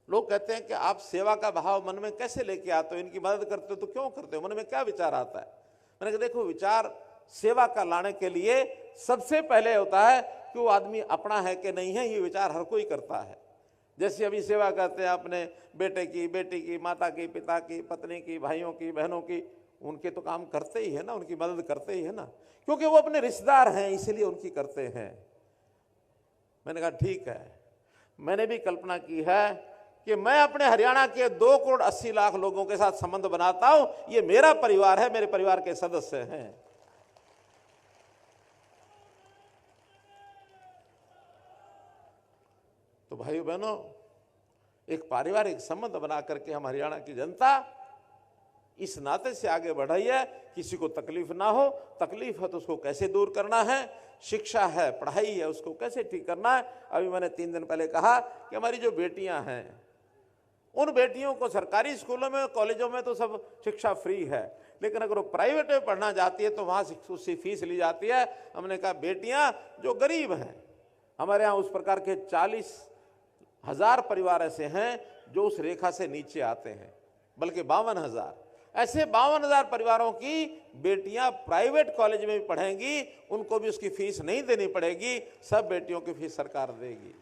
लोग कहते हैं कि आप सेवा का भाव मन में कैसे लेके आते हो, इनकी मदद करते हो तो क्यों करते हो, मन में क्या विचार आता है? मैंने कहा देखो, विचार सेवा का लाने के लिए सबसे पहले होता है कि वो आदमी अपना है कि नहीं है, ये विचार हर कोई करता है। जैसे अभी सेवा करते हैं अपने बेटे की, बेटी की, माता की, पिता की, पत्नी की, भाइयों की, बहनों की, उनके तो काम करते ही है ना, उनकी मदद करते ही है ना, क्योंकि वो अपने रिश्तेदार हैं, इसलिए उनकी करते हैं। मैंने कहा ठीक है, मैंने भी कल्पना की है कि मैं अपने हरियाणा के 2,80,00,000 लोगों के साथ संबंध बनाता हूं, ये मेरा परिवार है, मेरे परिवार के सदस्य हैं। तो भाइयों बहनों, एक पारिवारिक संबंध बना करके हम हरियाणा की जनता इस नाते से आगे बढ़ रही है, किसी को तकलीफ ना हो, तकलीफ है तो उसको कैसे दूर करना है, शिक्षा है, पढ़ाई है, उसको कैसे ठीक करना है। अभी मैंने 3 दिन पहले कहा कि हमारी जो बेटियां हैं, उन बेटियों को सरकारी स्कूलों में, कॉलेजों में तो सब शिक्षा फ्री है, लेकिन अगर वो प्राइवेट में पढ़ना चाहती है तो वहां उससे फीस ली जाती है। हमने कहा बेटियां जो गरीब हैं, हमारे यहाँ उस प्रकार के 40,000 परिवार ऐसे हैं जो उस रेखा से नीचे आते हैं, बल्कि 52,000, ऐसे 52,000 परिवारों की बेटियां प्राइवेट कॉलेज में भी पढ़ेंगी, उनको भी उसकी फीस नहीं देनी पड़ेगी, सब बेटियों की फीस सरकार देगी।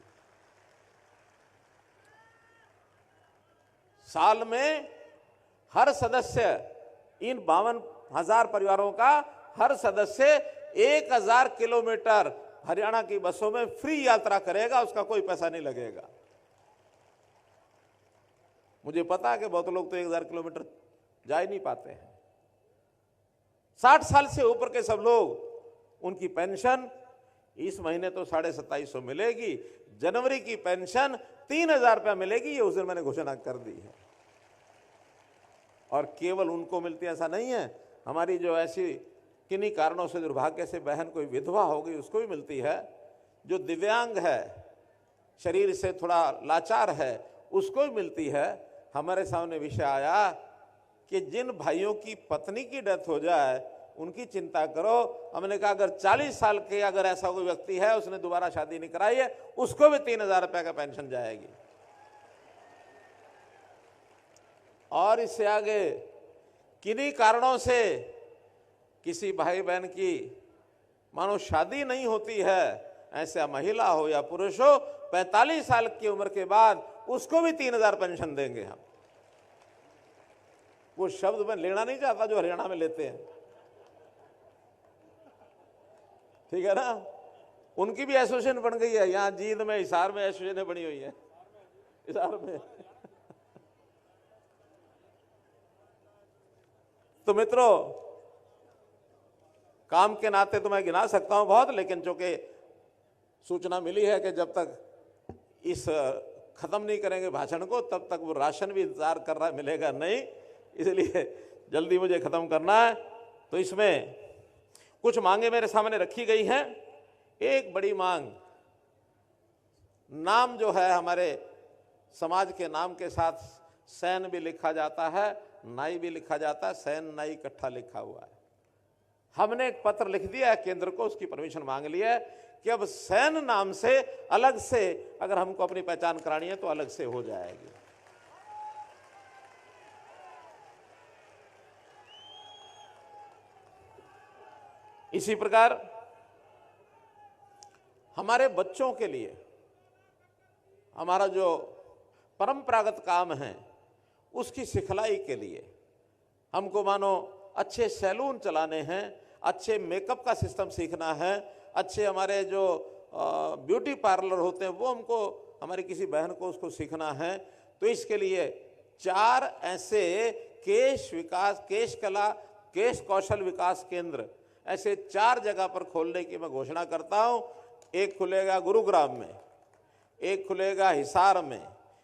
साल में हर सदस्य, इन 52,000 परिवारों का हर सदस्य 1,000 किलोमीटर हरियाणा की बसों में फ्री यात्रा करेगा, उसका कोई पैसा नहीं लगेगा। मुझे पता है कि बहुत लोग तो 1,000 किलोमीटर जा ही नहीं पाते हैं। 60 साल से ऊपर के सब लोग, उनकी पेंशन इस महीने तो 2750 मिलेगी, जनवरी की पेंशन 3,000 रुपया मिलेगी, ये उस दिन मैंने घोषणा कर दी है। और केवल उनको मिलती है ऐसा नहीं है, हमारी जो ऐसी किन्हीं कारणों से दुर्भाग्य से बहन कोई विधवा हो गई उसको भी मिलती है, जो दिव्यांग है, शरीर से थोड़ा लाचार है, उसको भी मिलती है। हमारे सामने विषय आया कि जिन भाइयों की पत्नी की डेथ हो जाए उनकी चिंता करो। हमने कहा अगर 40 साल के अगर ऐसा कोई व्यक्ति है, उसने दोबारा शादी नहीं कराई है, उसको भी 3,000 रुपया का पेंशन जाएगी। और इससे आगे किन्हीं कारणों से किसी भाई बहन की मानो शादी नहीं होती है, ऐसा महिला हो या पुरुष हो, 45 साल की उम्र के बाद उसको भी 3,000 पेंशन देंगे हम। वो शब्द मैं लेना नहीं चाहता जो हरियाणा में लेते हैं, ठीक है ना। उनकी भी एसोसिएशन बन गई है। यहाँ जींद में, हिसार में एसोसिएशन बनी हुई है, हिसार में। तो मित्रों, काम के नाते तो मैं गिना सकता हूं बहुत, लेकिन चूंकि सूचना मिली है कि जब तक इस खत्म नहीं करेंगे भाषण को तब तक वो राशन भी इंतजार कर रहा है, मिलेगा नहीं, इसलिए जल्दी मुझे खत्म करना है। तो इसमें कुछ मांगे मेरे सामने रखी गई हैं। एक बड़ी मांग, नाम जो है हमारे समाज के नाम के साथ सैन भी लिखा जाता है, नाई भी लिखा जाता है, सैन नाई इकट्ठा लिखा हुआ है। हमने एक पत्र लिख दिया है केंद्र को, उसकी परमिशन मांग ली है कि अब सैन नाम से अलग से अगर हमको अपनी पहचान करानी है तो अलग से हो जाएगी। इसी प्रकार हमारे बच्चों के लिए हमारा जो परंपरागत काम है उसकी सिखलाई के लिए हमको मानो अच्छे सैलून चलाने हैं, अच्छे मेकअप का सिस्टम सीखना है, अच्छे हमारे जो ब्यूटी पार्लर होते हैं वो हमको, हमारी किसी बहन को उसको सीखना है। तो इसके लिए 4 ऐसे केश विकास, केश कला, केश कौशल विकास केंद्र ऐसे 4 जगह पर खोलने की मैं घोषणा करता हूं। एक खुलेगा गुरुग्राम में, एक खुलेगा हिसार में,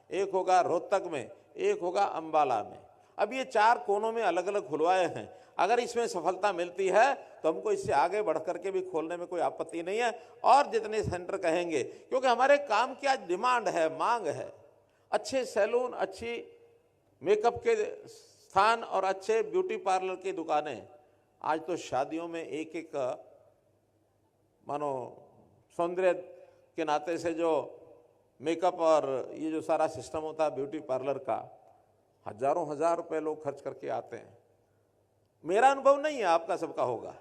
एक होगा रोहतक में, एक होगा अंबाला में। अब ये 4 कोनों में अलग अलग खुलवाए हैं। अगर इसमें सफलता मिलती है तो हमको इससे आगे बढ़ करके भी खोलने में कोई आपत्ति नहीं है, और जितने सेंटर कहेंगे, क्योंकि हमारे काम की आज डिमांड है, मांग है। अच्छे सैलून, अच्छी मेकअप के स्थान और अच्छे ब्यूटी पार्लर की दुकानें। आज तो शादियों में एक एक मानो सौंदर्य के नाते से जो मेकअप और ये जो सारा सिस्टम होता है ब्यूटी पार्लर का, हजारों हजार रुपए लोग खर्च करके आते हैं। मेरा अनुभव नहीं है, आपका सबका होगा।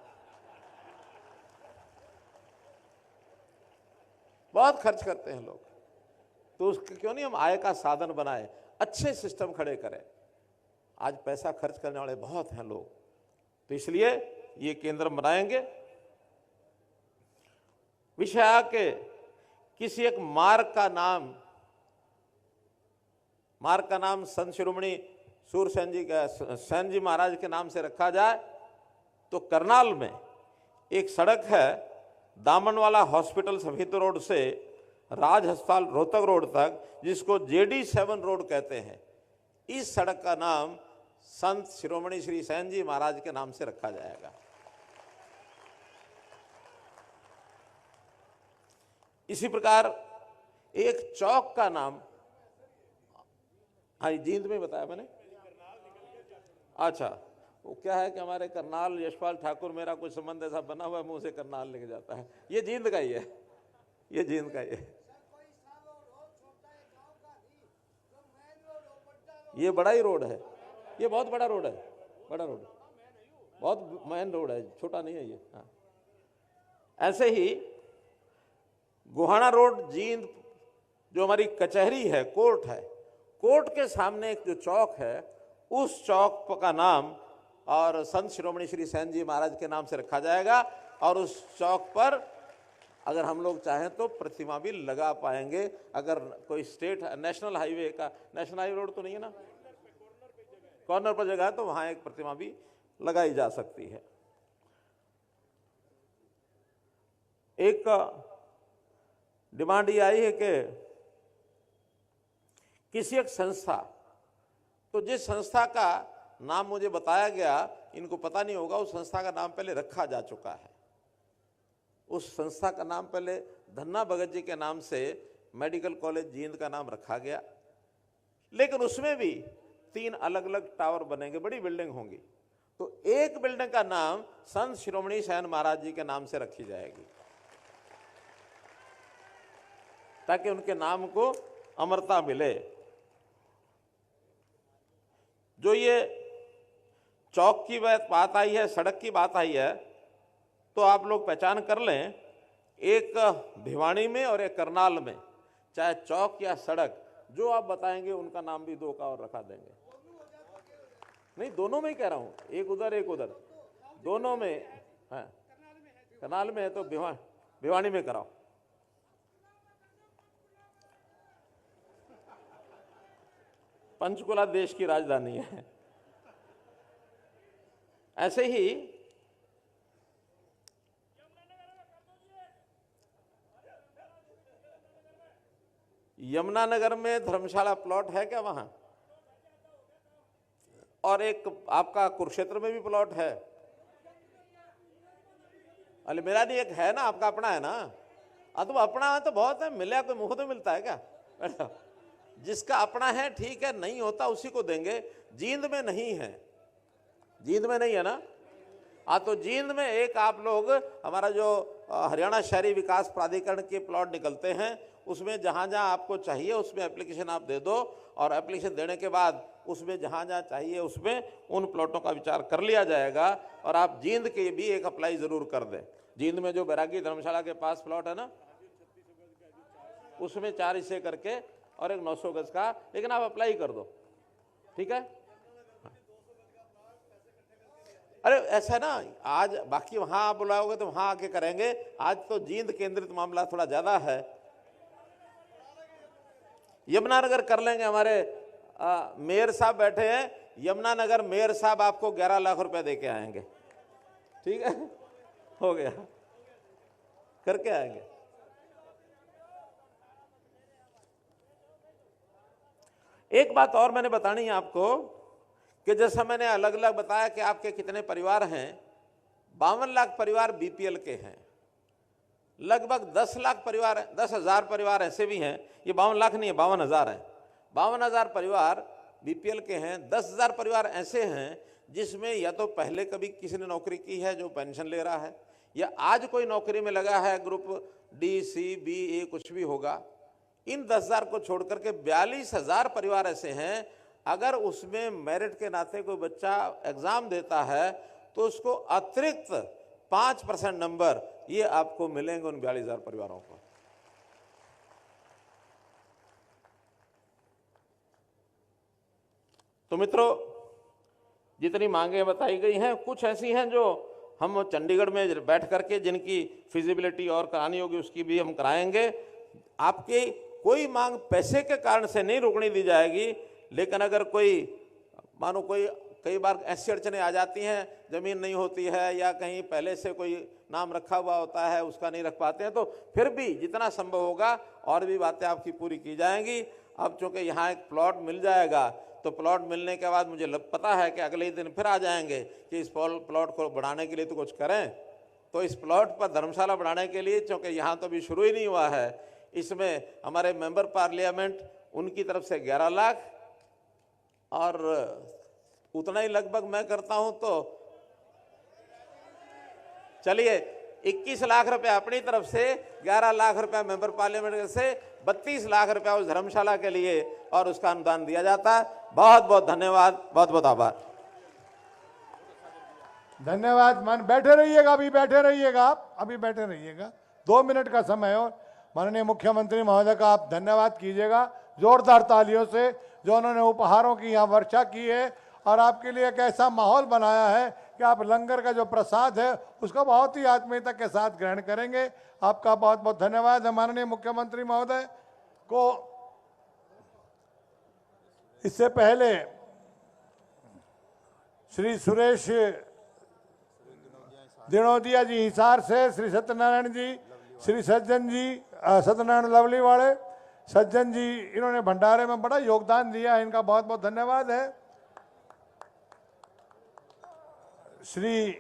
बहुत खर्च करते हैं लोग, तो उसके क्यों नहीं हम आय का साधन बनाए, अच्छे सिस्टम खड़े करें। आज पैसा खर्च करने वाले बहुत हैं लोग, तो इसलिए ये केंद्र बनाएंगे। विषय आके किसी एक मार्ग का नाम संत शिरोमणि सूरसेन जी का, सैन जी महाराज के नाम से रखा जाए, तो करनाल में एक सड़क है दामनवाला हॉस्पिटल सफेद रोड से राज अस्पताल रोहतक रोड तक, जिसको JD7 रोड कहते हैं। इस सड़क का नाम संत शिरोमणि श्री सैन जी महाराज के नाम से रखा जाएगा। इसी प्रकार एक चौक का नाम, हाँ जींद में बताया मैंने, अच्छा वो क्या है कि हमारे करनाल यशपाल ठाकुर, मेरा कोई संबंध ऐसा बना हुआ है, मुंह से करनाल लेके जाता है। ये जींद का ही है, ये जींद का ही है। ये बड़ा ही रोड है, ये बहुत बड़ा रोड है, बड़ा रोड, बहुत मेन रोड है, छोटा नहीं है ये। हाँ। ऐसे ही गोहाना रोड जींद, जो हमारी कचहरी है, कोर्ट है, कोर्ट के सामने एक जो चौक है, उस चौक का नाम और संत शिरोमणि श्री सैन जी महाराज के नाम से रखा जाएगा। और उस चौक पर अगर हम लोग चाहें तो प्रतिमा भी लगा पाएंगे। अगर कोई स्टेट नेशनल हाईवे का, नेशनल हाईवे रोड तो नहीं है ना, कॉर्नर पर जगह है, तो वहां एक प्रतिमा भी लगाई जा सकती है। एक डिमांड ये आई है कि किसी एक संस्था, तो जिस संस्था का नाम मुझे बताया गया, इनको पता नहीं होगा, उस संस्था का नाम पहले रखा जा चुका है। उस संस्था का नाम पहले धन्ना भगत जी के नाम से मेडिकल कॉलेज जींद का नाम रखा गया, लेकिन उसमें भी 3 अलग अलग टावर बनेंगे, बड़ी बिल्डिंग होंगी। तो एक बिल्डिंग का नाम संत शिरोमणि सैन महाराज जी के नाम से रखी जाएगी, ताकि उनके नाम को अमरता मिले। जो ये चौक की बात आई है, सड़क की बात आई है, तो आप लोग पहचान कर लें, एक भिवानी में और एक करनाल में, चाहे चौक या सड़क, जो आप बताएंगे उनका नाम भी 2 का और रखा देंगे। नहीं, दोनों में ही कह रहा हूं, एक उधर एक उधर, दोनों में है। करनाल में है तो भिवानी में कराओ। पंचकुला देश की राजधानी है। ऐसे ही यमुनानगर में धर्मशाला प्लॉट है क्या वहां? और एक आपका कुरुक्षेत्र में भी प्लॉट है। अरे मेरा नहीं, एक है ना, आपका अपना है ना। तो अपना है तो बहुत है, मिले कोई मुंह तो मिलता है क्या? जिसका अपना है ठीक है, नहीं होता उसी को देंगे। जींद में नहीं है, जींद में नहीं है ना। तो जींद में एक आप लोग, हमारा जो हरियाणा शहरी विकास प्राधिकरण के प्लॉट निकलते हैं, उसमें जहां जहां आपको चाहिए उसमें एप्लीकेशन आप दे दो, और एप्लीकेशन देने के बाद उसमें जहां जहां चाहिए उसमें उन प्लॉटों का विचार कर लिया जाएगा। और आप जींद के भी एक अप्लाई जरूर कर दें। जींद में जो बैरागी धर्मशाला के पास प्लॉट है ना, उसमें 4 हिस्से करके और एक 900 गज का, लेकिन आप अप्लाई कर दो, ठीक है। अरे ऐसा है ना, आज बाकी वहां आप बुलाओगे तो वहां आके करेंगे, आज तो जींद केंद्रित मामला थोड़ा ज्यादा है। यमुनानगर कर लेंगे। हमारे मेयर साहब बैठे हैं, यमुनानगर मेयर साहब आपको 11 लाख रुपए दे के आएंगे, ठीक है, हो गया, करके आएंगे। एक बात और मैंने बतानी है आपको कि जैसा मैंने अलग अलग बताया कि आपके कितने परिवार हैं, 52 लाख परिवार बीपीएल के हैं, लगभग 10 लाख परिवार, 10,000 परिवार ऐसे भी हैं, ये 52 लाख नहीं है, 52,000 है, 52,000 परिवार बीपीएल के हैं। 10,000 परिवार ऐसे हैं जिसमें या तो पहले कभी किसी ने नौकरी की है जो पेंशन ले रहा है, या आज कोई नौकरी में लगा है, ग्रुप डी, सी, बी, ए कुछ भी होगा। इन 10,000 को छोड़ करके 42,000 परिवार ऐसे हैं, अगर उसमें मेरिट के नाते कोई बच्चा एग्जाम देता है तो उसको अतिरिक्त 5% नंबर ये आपको मिलेंगे उन 42,000 परिवारों को। तो मित्रों, जितनी मांगे बताई गई हैं, कुछ ऐसी हैं जो हम चंडीगढ़ में बैठ करके जिनकी फिजिबिलिटी और करानी होगी उसकी भी हम कराएंगे। आपकी कोई मांग पैसे के कारण से नहीं रोकने दी जाएगी, लेकिन अगर कोई मानो कोई कई बार ऐसी अड़चनें आ जाती हैं, जमीन नहीं होती है या कहीं पहले से कोई नाम रखा हुआ होता है उसका नहीं रख पाते हैं, तो फिर भी जितना संभव होगा और भी बातें आपकी पूरी की जाएंगी। अब चूंकि यहाँ एक प्लॉट मिल जाएगा तो प्लॉट मिलने के बाद मुझे पता है कि अगले ही दिन फिर आ जाएंगे कि इस प्लॉट को बढ़ाने के लिए तो कुछ करें। तो इस प्लॉट पर धर्मशाला बढ़ाने के लिए, चूँकि यहाँ तो अभी शुरू ही नहीं हुआ है, इसमें हमारे मेंबर पार्लियामेंट उनकी तरफ से 11 लाख और उतना ही लगभग मैं करता हूं, तो चलिए 21 लाख रुपए अपनी तरफ से, 11 लाख रुपए मेंबर पार्लियामेंट से, 32 लाख रुपए उस धर्मशाला के लिए और उसका अनुदान दिया जाता है। बहुत बहुत धन्यवाद, बहुत बहुत आभार। धन्यवाद। मान बैठे रहिएगा, अभी बैठे रहिएगा, आप अभी बैठे रहिएगा, 2 मिनट का समय। और माननीय मुख्यमंत्री महोदय का आप धन्यवाद कीजिएगा जोरदार तालियों से, जो उन्होंने उपहारों की यहाँ वर्षा की है और आपके लिए एक ऐसा माहौल बनाया है कि आप लंगर का जो प्रसाद है उसको बहुत ही आत्मीयता के साथ ग्रहण करेंगे। आपका बहुत बहुत धन्यवाद है माननीय मुख्यमंत्री महोदय को। इससे पहले श्री सुरेश दिनोदिया जी हिसार से, श्री सत्यनारायण जी, श्री सज्जन जी, सत्यनारायण लवली वाले सज्जन जी, इन्होंने भंडारे में बड़ा योगदान दिया है, इनका बहुत बहुत धन्यवाद है। श्री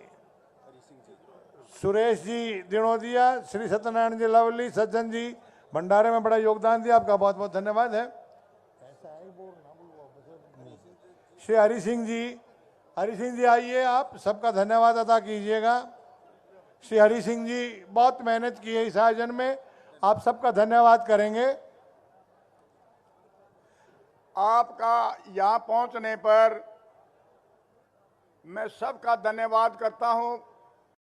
सुरेश जी दिनोदिया, श्री सत्यनारायण जी लवली, सज्जन जी, भंडारे में बड़ा योगदान दिया, आपका बहुत बहुत धन्यवाद है। श्री हरि सिंह जी आइए, आप सबका धन्यवाद अदा कीजिएगा। श्री हरि सिंह जी बहुत मेहनत की है इस आयोजन में, आप सबका धन्यवाद करेंगे। आपका यहाँ पहुँचने पर मैं सबका धन्यवाद करता हूँ।